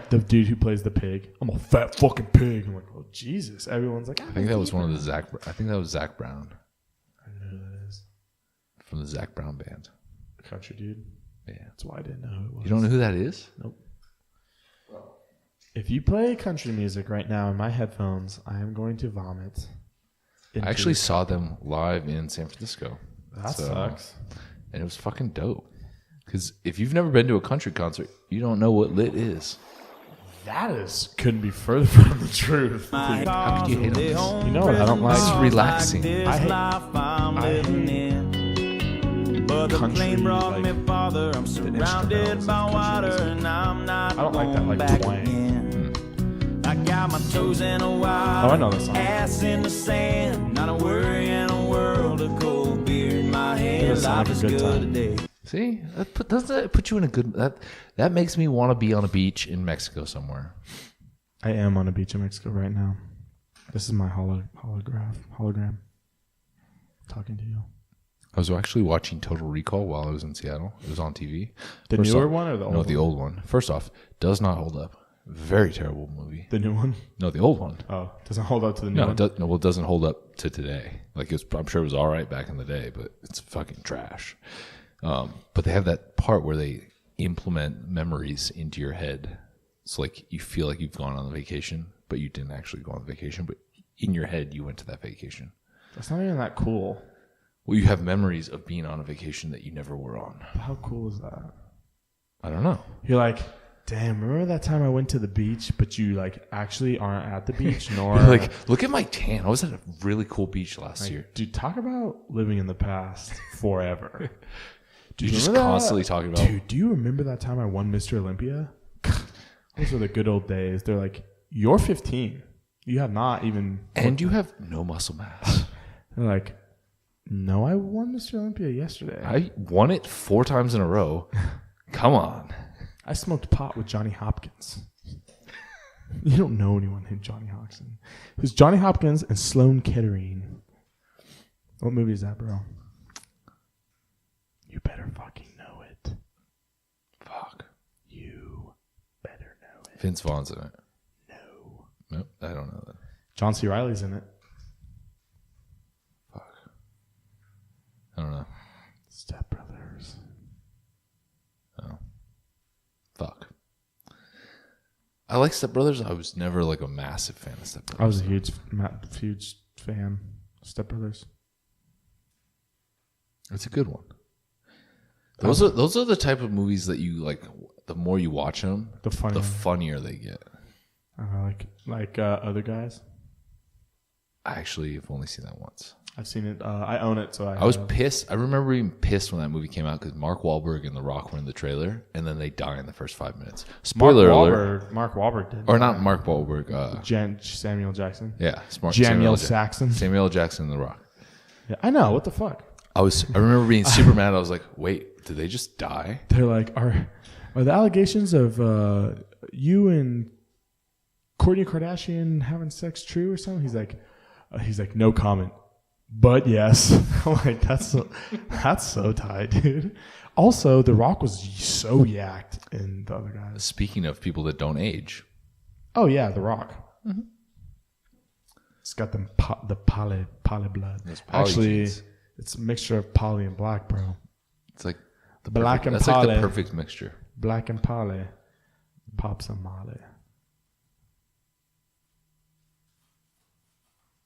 Speaker 6: The dude who plays the pig. I'm a fat fucking pig. I'm like, oh, Jesus. Everyone's like,
Speaker 5: I think that was one of the Zach. I think that was Zach Brown
Speaker 6: I don't know who that is.
Speaker 5: from the Zach Brown band.
Speaker 6: Country dude.
Speaker 5: Yeah.
Speaker 6: That's why I didn't know who it was.
Speaker 5: You don't know who that is?
Speaker 6: Nope. If you play country music right now in my headphones, I am going to vomit
Speaker 5: I actually saw them live in San Francisco.
Speaker 6: That sucks.
Speaker 5: And it was fucking dope. Because if you've never been to a country concert, you don't know what lit is.
Speaker 6: Couldn't be further from the truth.
Speaker 5: How could you hate on this?
Speaker 6: You know what I don't like?
Speaker 5: This is relaxing.
Speaker 6: I hate country, like, the instrumentals of country music. I don't like that, like, twang.
Speaker 2: I got my toes in a wild
Speaker 6: I know this song.
Speaker 2: ass in the sand. Not a worry in a world of cold beer in my head.
Speaker 6: It's
Speaker 2: Life
Speaker 6: a
Speaker 2: is
Speaker 6: good
Speaker 2: good
Speaker 6: time.
Speaker 5: See,
Speaker 2: today.
Speaker 5: doesn't that put you in a good... That makes me want to be on a beach in Mexico somewhere.
Speaker 6: I am on a beach in Mexico right now. This is my hologram talking to you.
Speaker 5: I was actually watching Total Recall while I was in Seattle. It was on TV.
Speaker 6: The
Speaker 5: First
Speaker 6: newer
Speaker 5: off-
Speaker 6: one or the old
Speaker 5: No,
Speaker 6: one?
Speaker 5: the old one. First off, does not hold up. Very terrible movie.
Speaker 6: The new one?
Speaker 5: No, the old one.
Speaker 6: Oh, doesn't hold up to the new
Speaker 5: No,
Speaker 6: one?
Speaker 5: it doesn't hold up to today. Like I'm sure it was all right back in the day, but it's fucking trash. But they have that part where they implement memories into your head. So like you feel like you've gone on a vacation, but you didn't actually go on vacation. But in your head, you went to that vacation.
Speaker 6: That's not even that cool.
Speaker 5: Well, you have memories of being on a vacation that you never were on.
Speaker 6: How cool is that?
Speaker 5: I don't know.
Speaker 6: You're like, damn, remember that time I went to the beach, but you like actually aren't at the beach, nor
Speaker 5: You're like, look at my tan. I was at a really cool beach last year.
Speaker 6: dude, talk about living in the past forever.
Speaker 5: You're just
Speaker 6: remember that?
Speaker 5: constantly talking about.
Speaker 6: Dude, do you remember that time I won Mr. Olympia? Those were the good old days. They're like, you're 15. You have not even.
Speaker 5: And you have no muscle mass.
Speaker 6: They're like, no, I won Mr. Olympia yesterday.
Speaker 5: I won it 4 times in a row. Come on.
Speaker 6: I smoked pot with Johnny Hopkins. You don't know anyone named Johnny Hopkins. It was Johnny Hopkins and Sloane Kettering. What movie is that, bro? You better fucking know it.
Speaker 5: Fuck.
Speaker 6: You better know it.
Speaker 5: Vince Vaughn's in it.
Speaker 6: No.
Speaker 5: Nope, I don't know that.
Speaker 6: John C. Reilly's in it.
Speaker 5: Fuck. I don't know.
Speaker 6: Step Brothers.
Speaker 5: Oh. Fuck. I like Step Brothers. I was never like a massive fan of Step Brothers.
Speaker 6: I was a huge fan of Step Brothers.
Speaker 5: It's a good one. Those are the type of movies that you like. The more you watch them,
Speaker 6: The
Speaker 5: funnier they get.
Speaker 6: Like other guys.
Speaker 5: I actually have only seen that once.
Speaker 6: I've seen it. I own it, so
Speaker 5: I was pissed. I remember being pissed when that movie came out because Mark Wahlberg and The Rock were in the trailer, and then they die in the first 5 minutes. Spoiler alert.
Speaker 6: Mark Wahlberg did.
Speaker 5: Or not Mark Wahlberg.
Speaker 6: Samuel Jackson.
Speaker 5: Yeah,
Speaker 6: Samuel Jackson.
Speaker 5: Samuel Jackson and The Rock.
Speaker 6: Yeah, I know. What the fuck?
Speaker 5: I remember being super mad. I was like, wait, did they just die?
Speaker 6: They're like, are the allegations of you and Kourtney Kardashian having sex true or something? He's like, no comment. But yes. I'm like, that's so tight, dude. Also, The Rock was so yacked in the other guys.
Speaker 5: Speaking of people that don't age.
Speaker 6: Oh yeah, The Rock. Mm-hmm. It's got the poly blood. Actually,
Speaker 5: genes.
Speaker 6: it's a mixture of poly and black, bro.
Speaker 5: It's like the
Speaker 6: Black and
Speaker 5: that's
Speaker 6: poly.
Speaker 5: like the perfect mixture.
Speaker 6: Black and poly. Pop some molly.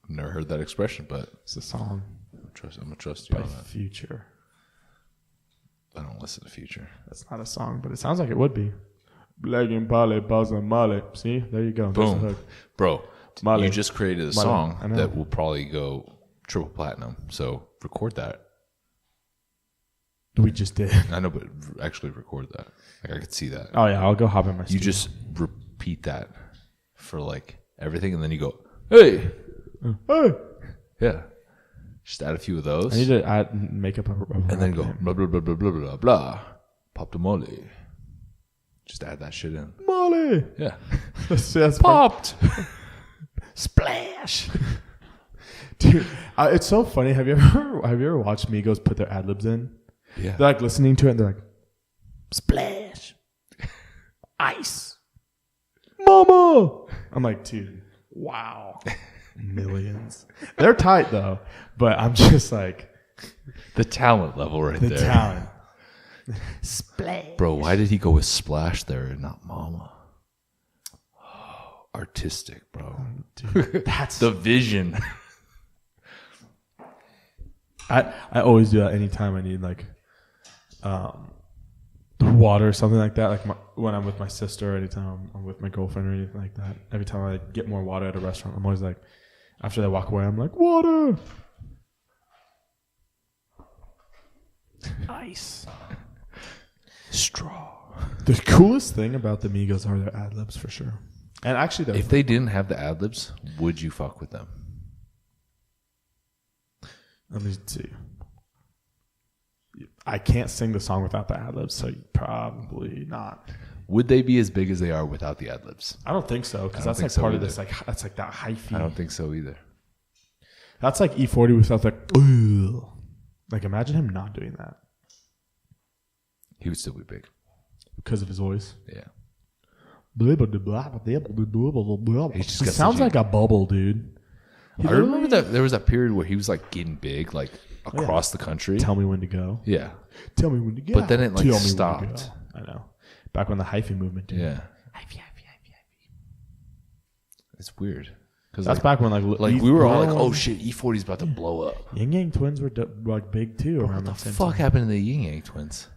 Speaker 5: I've never heard that expression, but
Speaker 6: It's a song
Speaker 5: I'm gonna trust you
Speaker 6: by
Speaker 5: on that.
Speaker 6: Future.
Speaker 5: I don't listen to Future.
Speaker 6: That's not a song, but it sounds like it would be. Black and poly, pop some molly. See, there you go. There's the
Speaker 5: Boom,
Speaker 6: hook.
Speaker 5: bro.
Speaker 6: Molly.
Speaker 5: You just created a
Speaker 6: Molly. I
Speaker 5: song
Speaker 6: know.
Speaker 5: that will probably go triple platinum. So record that.
Speaker 6: We just did.
Speaker 5: I know, but actually record that. Like I could see that.
Speaker 6: Oh yeah, I'll go hop in my
Speaker 5: You
Speaker 6: studio.
Speaker 5: just repeat that for like everything, and then you go, "Hey,
Speaker 6: Hey!
Speaker 5: yeah." Just add a few of those,
Speaker 6: I need to make up a
Speaker 5: and then go blah blah blah blah blah blah blah. Pop the molly. Just add that shit in.
Speaker 6: Molly.
Speaker 5: Yeah.
Speaker 6: That's
Speaker 5: Popped.
Speaker 6: Splash. Dude, it's so funny. Have you ever watched Migos put their ad libs in?
Speaker 5: Yeah.
Speaker 6: They're like listening to it and they're like, splash, ice, mama. I'm like, dude, wow, millions. They're tight though, but I'm just like
Speaker 5: The talent level right
Speaker 6: the
Speaker 5: there.
Speaker 6: talent. Splash,
Speaker 5: Bro, why did he go with Splash there and not Mama? Oh, artistic, bro.
Speaker 6: dude. That's
Speaker 5: The vision.
Speaker 6: I always do that anytime I need like water or something like that. Like when I'm with my sister, or anytime I'm with my girlfriend or anything like that. Every time I get more water at a restaurant, I'm always like, after they walk away, I'm like, water. Ice.
Speaker 5: Straw.
Speaker 6: The coolest thing about the Migos are their ad libs for sure. And actually,
Speaker 5: If they didn't have the ad libs, would you fuck with them?
Speaker 6: let me see. I can't sing the song without the ad libs, so probably not.
Speaker 5: Would they be as big as they are without the ad libs?
Speaker 6: I don't think so, because
Speaker 5: I don't
Speaker 6: that's
Speaker 5: think
Speaker 6: like
Speaker 5: so
Speaker 6: part of
Speaker 5: either.
Speaker 6: this. Like that's like that hyphy.
Speaker 5: I don't think so either.
Speaker 6: That's like E40 without like. Ugh. Like imagine him not doing that
Speaker 5: He would still be big.
Speaker 6: because of his voice.
Speaker 5: Yeah.
Speaker 6: He
Speaker 5: He's just got
Speaker 6: sounds
Speaker 5: such a-
Speaker 6: like a bubble, dude.
Speaker 5: I remember that there was that period where he was like getting big, like across the country.
Speaker 6: Tell me when to go.
Speaker 5: Yeah.
Speaker 6: Tell me when to go.
Speaker 5: But then it, like,
Speaker 6: Tell me when to
Speaker 5: stopped.
Speaker 6: go. I know. Back when the hyphy movement did.
Speaker 5: Yeah. It's weird. Cause
Speaker 6: That's back when
Speaker 5: like we were all like, oh shit, E40's about to blow up.
Speaker 6: Yin Yang Twins were like big too around
Speaker 5: What the
Speaker 6: that same
Speaker 5: fuck
Speaker 6: time.
Speaker 5: happened to the Yin Yang Twins?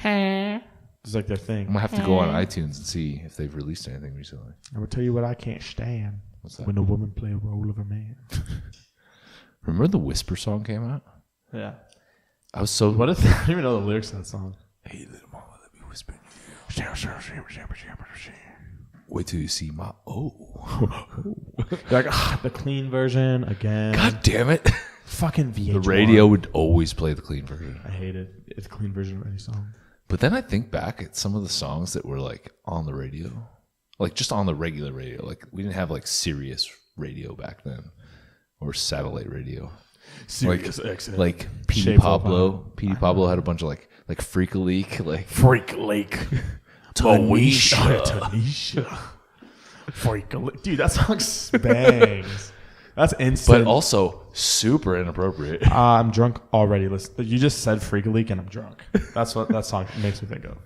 Speaker 6: It's like their thing.
Speaker 5: I'm gonna have to go on iTunes and see if they've released anything recently.
Speaker 6: I'm gonna tell you what I can't stand.
Speaker 5: What's that?
Speaker 6: When a woman play a role of a man.
Speaker 5: Remember the Whisper song came out?
Speaker 6: Yeah.
Speaker 5: I was so
Speaker 6: What if I don't even know the lyrics of that song?
Speaker 5: Hey little mama, let me whisper in your ear. Wait till you see my
Speaker 6: They're like the clean version again.
Speaker 5: God damn it.
Speaker 6: Fucking VH1.
Speaker 5: The radio would always play the clean version.
Speaker 6: I hate it. It's a clean version of any song.
Speaker 5: But then I think back at some of the songs that were like on the radio. Like just on the regular radio. Like we didn't have like Sirius radio back then. Or satellite radio.
Speaker 6: Sirius XM.
Speaker 5: Like P.
Speaker 6: Shape of
Speaker 5: Pablo. P. Pablo had a bunch of like Freak a Leak. Like
Speaker 6: Freak Lake.
Speaker 5: Tanisha.
Speaker 6: Tanisha. Freak Lake. Dude, that song bangs. That's instant.
Speaker 5: But also super inappropriate.
Speaker 6: I'm drunk already. Listen, you just said Freak a Leak and I'm drunk. That's what that song makes me think of.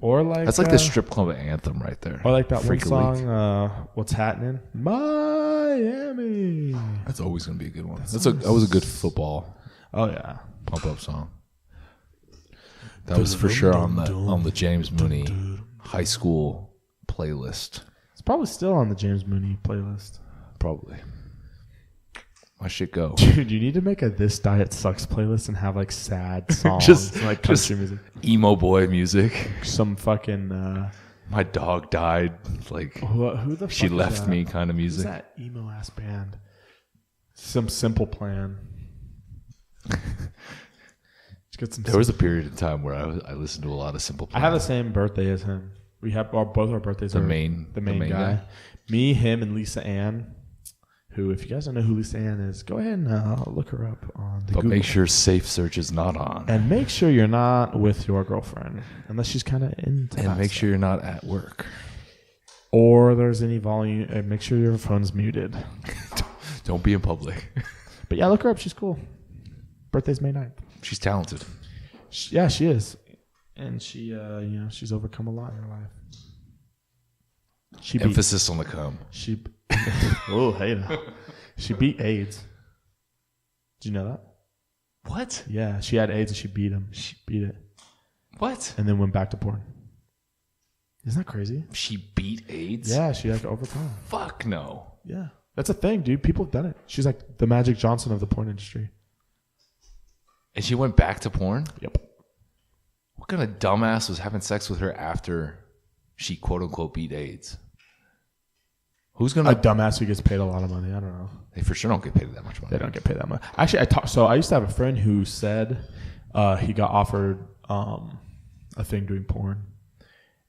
Speaker 6: Or like
Speaker 5: That's like the strip club anthem right there.
Speaker 6: Or like that
Speaker 5: Freak a
Speaker 6: one
Speaker 5: Leak.
Speaker 6: song, What's Happening? Miami.
Speaker 5: That's always gonna be a good one. That was a good football
Speaker 6: Oh yeah.
Speaker 5: pump up song. That was for sure on the James Mooney high school playlist.
Speaker 6: It's probably still on the James Mooney playlist.
Speaker 5: Probably. My shit go.
Speaker 6: Dude, you need to make a This Diet Sucks playlist and have like sad songs,
Speaker 5: Just-
Speaker 6: like
Speaker 5: just-
Speaker 6: country music.
Speaker 5: Emo boy music.
Speaker 6: Some fucking
Speaker 5: My dog died. Like
Speaker 6: who the fuck
Speaker 5: she
Speaker 6: is
Speaker 5: left
Speaker 6: that?
Speaker 5: me kind of
Speaker 6: Who's
Speaker 5: music.
Speaker 6: that emo ass band? Some Simple Plan. Let's get some.
Speaker 5: There was a period in time where I listened to a lot of Simple
Speaker 6: I
Speaker 5: Plan.
Speaker 6: have the same birthday as him. We have both our birthdays.
Speaker 5: The
Speaker 6: are
Speaker 5: main
Speaker 6: the main guy. Me, him, and Lisa Ann. Who, if you guys don't know who Lisa Ann is, go ahead and look her up on the
Speaker 5: But
Speaker 6: Google.
Speaker 5: make sure safe search is not on.
Speaker 6: And make sure you're not with your girlfriend, unless she's kind of into
Speaker 5: And
Speaker 6: that
Speaker 5: make
Speaker 6: stuff.
Speaker 5: sure you're not at work.
Speaker 6: Or there's any volume. Make sure your phone's muted.
Speaker 5: Don't be in public.
Speaker 6: But yeah, look her up. She's cool. Birthday's May 9th.
Speaker 5: She's talented.
Speaker 6: Yeah, she is. And she, she's overcome a lot in her life. She beat,
Speaker 5: Emphasis on the cum.
Speaker 6: She, oh, hey now. She beat AIDS. Did you know that?
Speaker 5: What?
Speaker 6: Yeah, she had AIDS and she beat him. She beat it.
Speaker 5: What?
Speaker 6: And then went back to porn. Isn't that crazy?
Speaker 5: She beat AIDS?
Speaker 6: Yeah, she like overcome.
Speaker 5: Fuck no.
Speaker 6: Yeah. That's a thing, dude. People have done it. She's like the Magic Johnson of the porn industry.
Speaker 5: And she went back to porn?
Speaker 6: Yep.
Speaker 5: What kind of dumbass was having sex with her after she quote unquote beat AIDS? Who's
Speaker 6: A
Speaker 5: gonna?
Speaker 6: dumbass who gets paid a lot of money. I don't know.
Speaker 5: They for sure don't get paid that much money.
Speaker 6: They don't get paid that much. Actually, I used to have a friend who said he got offered a thing doing porn,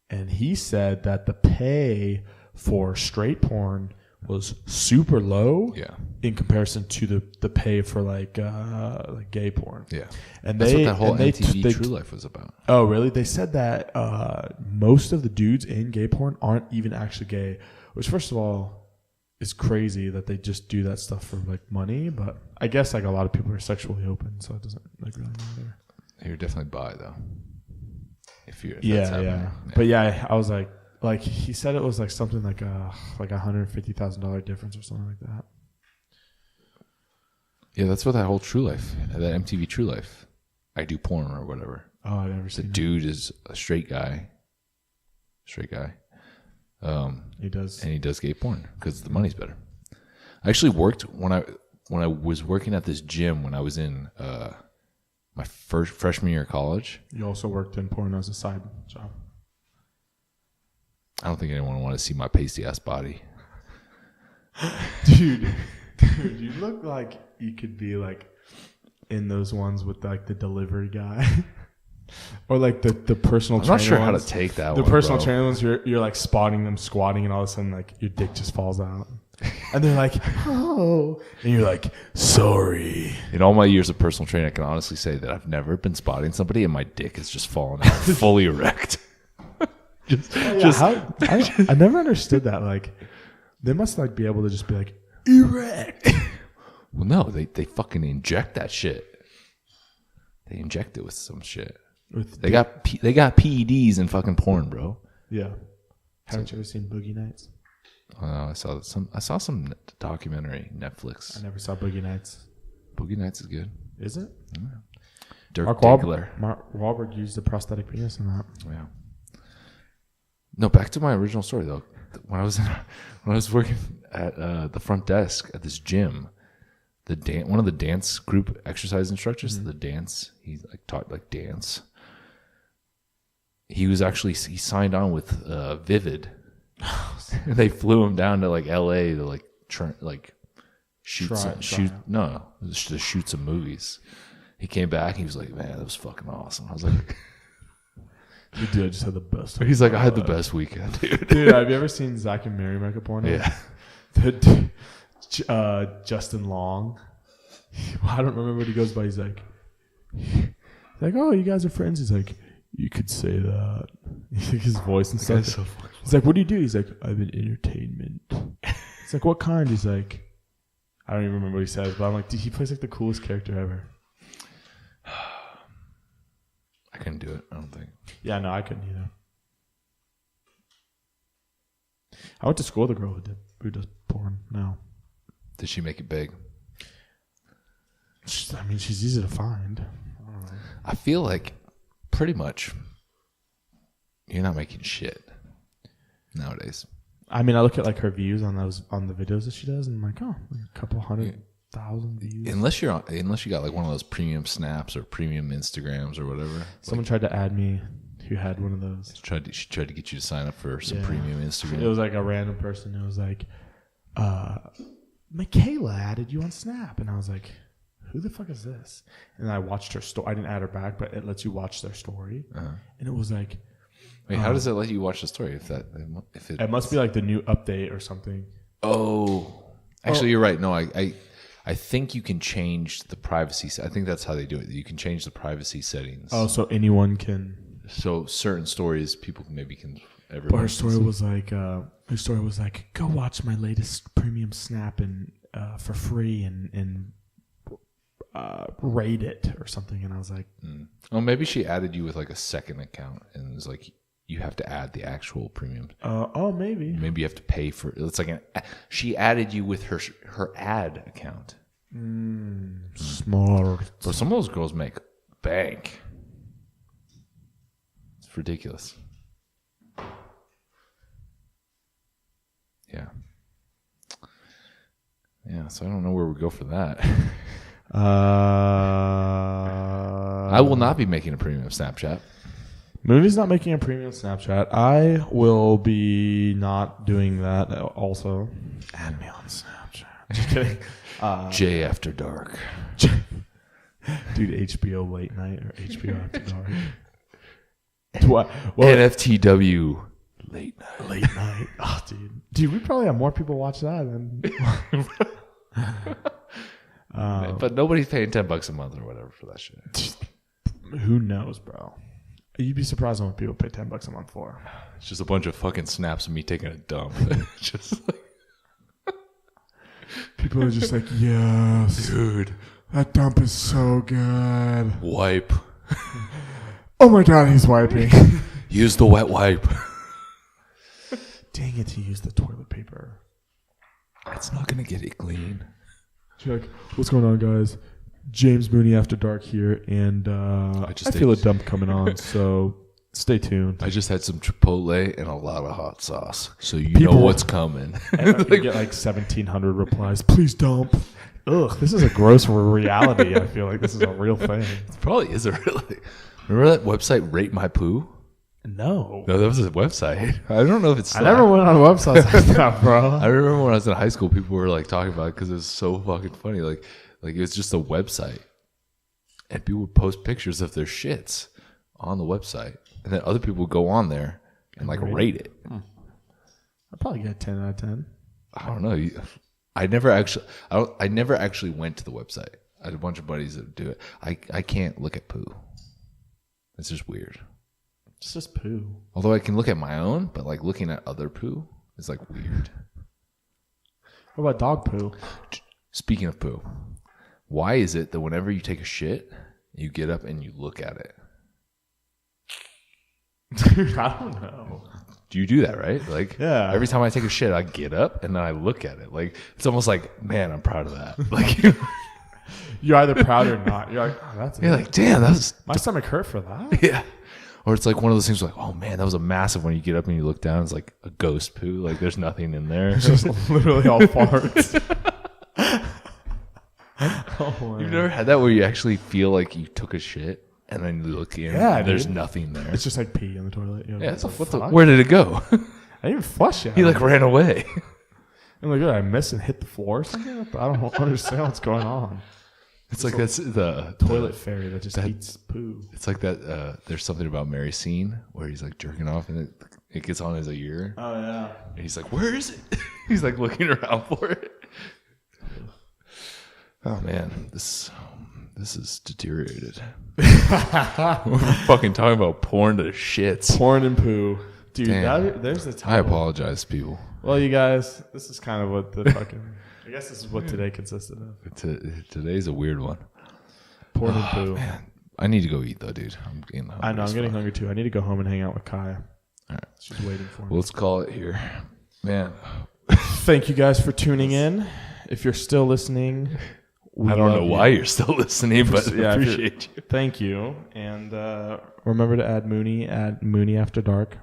Speaker 6: and he said that the pay for straight porn was super low.
Speaker 5: Yeah.
Speaker 6: In comparison to the pay for like gay porn.
Speaker 5: Yeah.
Speaker 6: And
Speaker 5: That's
Speaker 6: they
Speaker 5: what that whole
Speaker 6: and they-
Speaker 5: MTV
Speaker 6: they-
Speaker 5: True Life was about.
Speaker 6: Oh, really? They said that most of the dudes in gay porn aren't even actually gay, which first of all is crazy that they just do that stuff for like money. But I guess like a lot of people are sexually open, so it doesn't like really matter.
Speaker 5: You're definitely bi though. If that's
Speaker 6: Yeah.
Speaker 5: happening.
Speaker 6: But yeah, I was like he said it was like something like $150,000 difference or something like that.
Speaker 5: Yeah, that's what that whole True Life, that MTV True Life, I do porn or whatever.
Speaker 6: Oh, I've never seen
Speaker 5: The
Speaker 6: it.
Speaker 5: dude is a straight guy.
Speaker 6: He does.
Speaker 5: And he does gay porn because the money's better. I actually worked when I was working at this gym when I was in my freshman year of college.
Speaker 6: You also worked in porn as a side job.
Speaker 5: I don't think anyone wanted to see my pasty ass body.
Speaker 6: Dude, you look like you could be like in those ones with like the delivery guy. Or like the personal trainer.
Speaker 5: I'm not sure
Speaker 6: ones.
Speaker 5: how to take that
Speaker 6: The
Speaker 5: one,
Speaker 6: personal
Speaker 5: bro.
Speaker 6: trainer ones, you're like spotting them squatting and all of a sudden like your dick just falls out. And they're like, oh. And you're like, sorry.
Speaker 5: In all my years of personal training, I can honestly say that I've never been spotting somebody and my dick has just fallen out fully erect.
Speaker 6: I never understood that. Like, they must like be able to just be like, erect.
Speaker 5: Well, no, they fucking inject that shit. They inject it with some shit. They got PEDs in fucking porn, bro.
Speaker 6: Yeah. Haven't you ever seen Boogie Nights?
Speaker 5: I saw some documentary, Netflix.
Speaker 6: I never saw Boogie Nights.
Speaker 5: Boogie Nights is good.
Speaker 6: Is it?
Speaker 5: Yeah. Dirk
Speaker 6: Mark
Speaker 5: Diggler.
Speaker 6: Wahlberg used a prosthetic penis in that.
Speaker 5: Yeah. No, back to my original story though. When I was working at the front desk at this gym, one of the dance group exercise instructors, he like taught like dance. He signed on with Vivid. They flew him down to like LA to shoot some movies. He came back. He was like, "Man, that was fucking awesome." I was like,
Speaker 6: You did. I just had the best.
Speaker 5: He's like, "I had the best weekend, dude."
Speaker 6: Dude, have you ever seen Zach and Mary make a porno?
Speaker 5: Yeah.
Speaker 6: Justin Long. I don't remember what he goes by. He's like, "Oh, you guys are friends." He's like, "You could say that." His voice and stuff.
Speaker 5: So funny.
Speaker 6: He's like, "What do you do?" He's like, "I'm in entertainment." He's like, "What kind?" He's like, I don't even remember what he says, but I'm like, dude, he plays like the coolest character ever.
Speaker 5: I couldn't do it. I don't think.
Speaker 6: Yeah, no, I couldn't either. I went to school with a girl who does porn now.
Speaker 5: Did she make it big?
Speaker 6: She's easy to find. I don't know.
Speaker 5: I feel like pretty much you're not making shit nowadays.
Speaker 6: I mean, I look at like her views on the videos that she does, and I'm like, oh, like a couple 100,000 views.
Speaker 5: Unless you got like one of those premium snaps or premium Instagrams or whatever.
Speaker 6: Someone tried to add me who had one of those.
Speaker 5: She tried to get you to sign up for some premium Instagram.
Speaker 6: It was like a random person. It was like, Michaela added you on Snap, and I was like, who the fuck is this? And I watched her story. I didn't add her back, but it lets you watch their story, and it was like.
Speaker 5: Wait, how does it let you watch the story?
Speaker 6: It must be like the new update or something.
Speaker 5: Oh, actually, you're right. No, I think you can change the privacy. I think that's how they do it. You can change the privacy settings.
Speaker 6: Oh, so anyone can.
Speaker 5: So certain stories, people everyone.
Speaker 6: But her story was like, go watch my latest premium Snap and for free and rate it or something. And I was like,
Speaker 5: Oh, maybe she added you with like a second account, and it was like you have to add the actual premium.
Speaker 6: Maybe.
Speaker 5: Maybe you have to pay for. It's like she added you with her ad account.
Speaker 6: Smart.
Speaker 5: But some of those girls make bank. It's ridiculous. Yeah. Yeah, so I don't know where we go for that. I will not be making a premium Snapchat.
Speaker 6: Mooney's not making a premium Snapchat. I will be not doing that also. Add me on Snapchat. Just kidding.
Speaker 5: J After Dark.
Speaker 6: Dude, HBO Late Night or HBO After Dark. What?
Speaker 5: NFTW Late Night.
Speaker 6: Late Night. Oh, dude, we probably have more people watch that than.
Speaker 5: But nobody's paying $10 a month or whatever for that shit.
Speaker 6: Who knows, bro? You'd be surprised on what people pay $10 a month for.
Speaker 5: It's just a bunch of fucking snaps of me taking a dump. Just like,
Speaker 6: people are just like, yes,
Speaker 5: dude,
Speaker 6: that dump is so good.
Speaker 5: Wipe.
Speaker 6: Oh my god, he's wiping.
Speaker 5: Use the wet wipe.
Speaker 6: Dang it, he used the toilet paper.
Speaker 5: It's not gonna get it clean.
Speaker 6: She's like, what's going on, guys? James Mooney After Dark here, and I feel a dump coming on, so stay tuned.
Speaker 5: I just had some Chipotle and a lot of hot sauce, so you know what's coming.
Speaker 6: And I get like 1,700 replies. Please dump. Ugh, this is a gross reality. I feel like this is a real thing.
Speaker 5: It probably is a really. Remember that website, Rate My Poo?
Speaker 6: No,
Speaker 5: that was a website. I don't know if it's.
Speaker 6: I never went on websites like that, bro.
Speaker 5: I remember when I was in high school, people were like talking about it because it was so fucking funny. Like it was just a website, and people would post pictures of their shits on the website, and then other people would go on there and like rate it.
Speaker 6: I'd probably get a 10 out of 10.
Speaker 5: I don't know. I never actually went to the website. I had a bunch of buddies that do it. I can't look at poo. It's just weird.
Speaker 6: It's just poo.
Speaker 5: Although I can look at my own, but like looking at other poo is like weird.
Speaker 6: What about dog poo?
Speaker 5: Speaking of poo, why is it that whenever you take a shit, you get up and you look at it?
Speaker 6: Dude, I don't know.
Speaker 5: Do you do that, right? Like,
Speaker 6: yeah.
Speaker 5: Every time I take a shit, I get up and then I look at it. Like, it's almost like, man, I'm proud of that. Like,
Speaker 6: you're either proud or not. You're like, oh, that's.
Speaker 5: You're like, damn, that was.
Speaker 6: My stomach hurt for that.
Speaker 5: Yeah. Or it's like one of those things like, oh man, that was a massive when you get up and you look down, it's like a ghost poo. Like there's nothing in there.
Speaker 6: It's just literally all farts.
Speaker 5: You've never had that where you actually feel like you took a shit and then you look in and there's nothing there.
Speaker 6: It's just like pee in the toilet. You know,
Speaker 5: yeah, where did it go?
Speaker 6: I didn't even flush it.
Speaker 5: He like ran away.
Speaker 6: I'm like, did I miss and hit the floor or something? I don't understand what's going on.
Speaker 5: It's like that's the
Speaker 6: toilet fairy that just eats poo.
Speaker 5: It's like that. There's something about Mary scene where he's like jerking off and it gets on his ear.
Speaker 6: Oh yeah.
Speaker 5: And he's like, "Where is it?" He's like looking around for it. Oh man, this is deteriorated. We're fucking talking about porn to shits.
Speaker 6: Porn and poo, dude. There's the title.
Speaker 5: I apologize, people.
Speaker 6: Well, you guys, this is kind of what the fucking. I guess this is what today consisted of.
Speaker 5: Today's a weird one.
Speaker 6: Porn and poo.
Speaker 5: Man. I need to go eat though, dude. I'm getting hungry.
Speaker 6: I know. I'm getting hungry too. I need to go home and hang out with Kaya.
Speaker 5: All right.
Speaker 6: She's waiting for me.
Speaker 5: Well, let's call it here. Man.
Speaker 6: Thank you guys for tuning in. If you're still listening,
Speaker 5: I don't know why you're still listening, but I appreciate you.
Speaker 6: Thank you. And remember to add Mooney After Dark.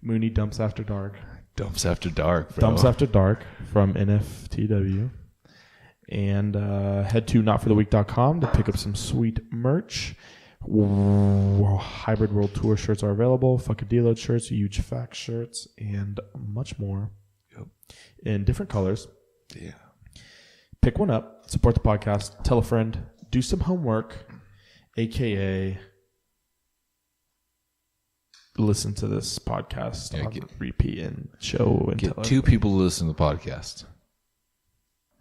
Speaker 6: Mooney Dumps After Dark.
Speaker 5: Dumps After Dark, bro.
Speaker 6: Dumps After Dark from NFTW. And head to notfortheweek.com to pick up some sweet merch. Hybrid World Tour shirts are available. Fuck a deload shirts, huge fact shirts, and much more.
Speaker 5: Yep.
Speaker 6: In different colors.
Speaker 5: Yeah.
Speaker 6: Pick one up. Support the podcast. Tell a friend. Do some homework. AKA... listen to this podcast on repeat and show and
Speaker 5: get two people to listen to the podcast,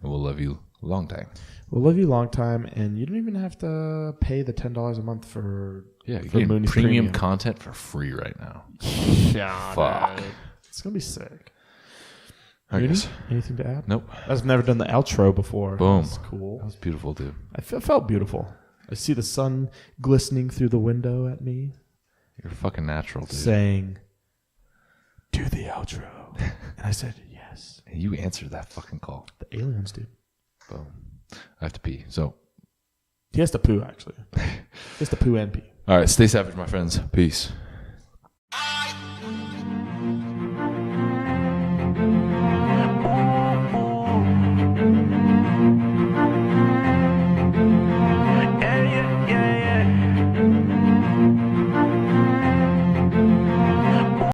Speaker 5: and we'll love you a long time.
Speaker 6: We'll love you a long time, and you don't even have to pay the $10 a month for
Speaker 5: you're getting
Speaker 6: Mooney's
Speaker 5: premium content for free right now.
Speaker 6: Yeah,
Speaker 5: fuck,
Speaker 6: it's gonna be sick.
Speaker 5: Mooney,
Speaker 6: anything to add?
Speaker 5: Nope.
Speaker 6: I've never done the outro before.
Speaker 5: Boom,
Speaker 6: that's cool.
Speaker 5: That was beautiful, dude.
Speaker 6: I felt beautiful. I see the sun glistening through the window at me.
Speaker 5: You're fucking natural, dude.
Speaker 6: Saying, do the outro. And I said, yes.
Speaker 5: And you answered that fucking call.
Speaker 6: The aliens, dude.
Speaker 5: Boom. I have to pee. So
Speaker 6: he has to poo, actually. He has to poo and pee.
Speaker 5: All right. Stay savage, my friends. Peace.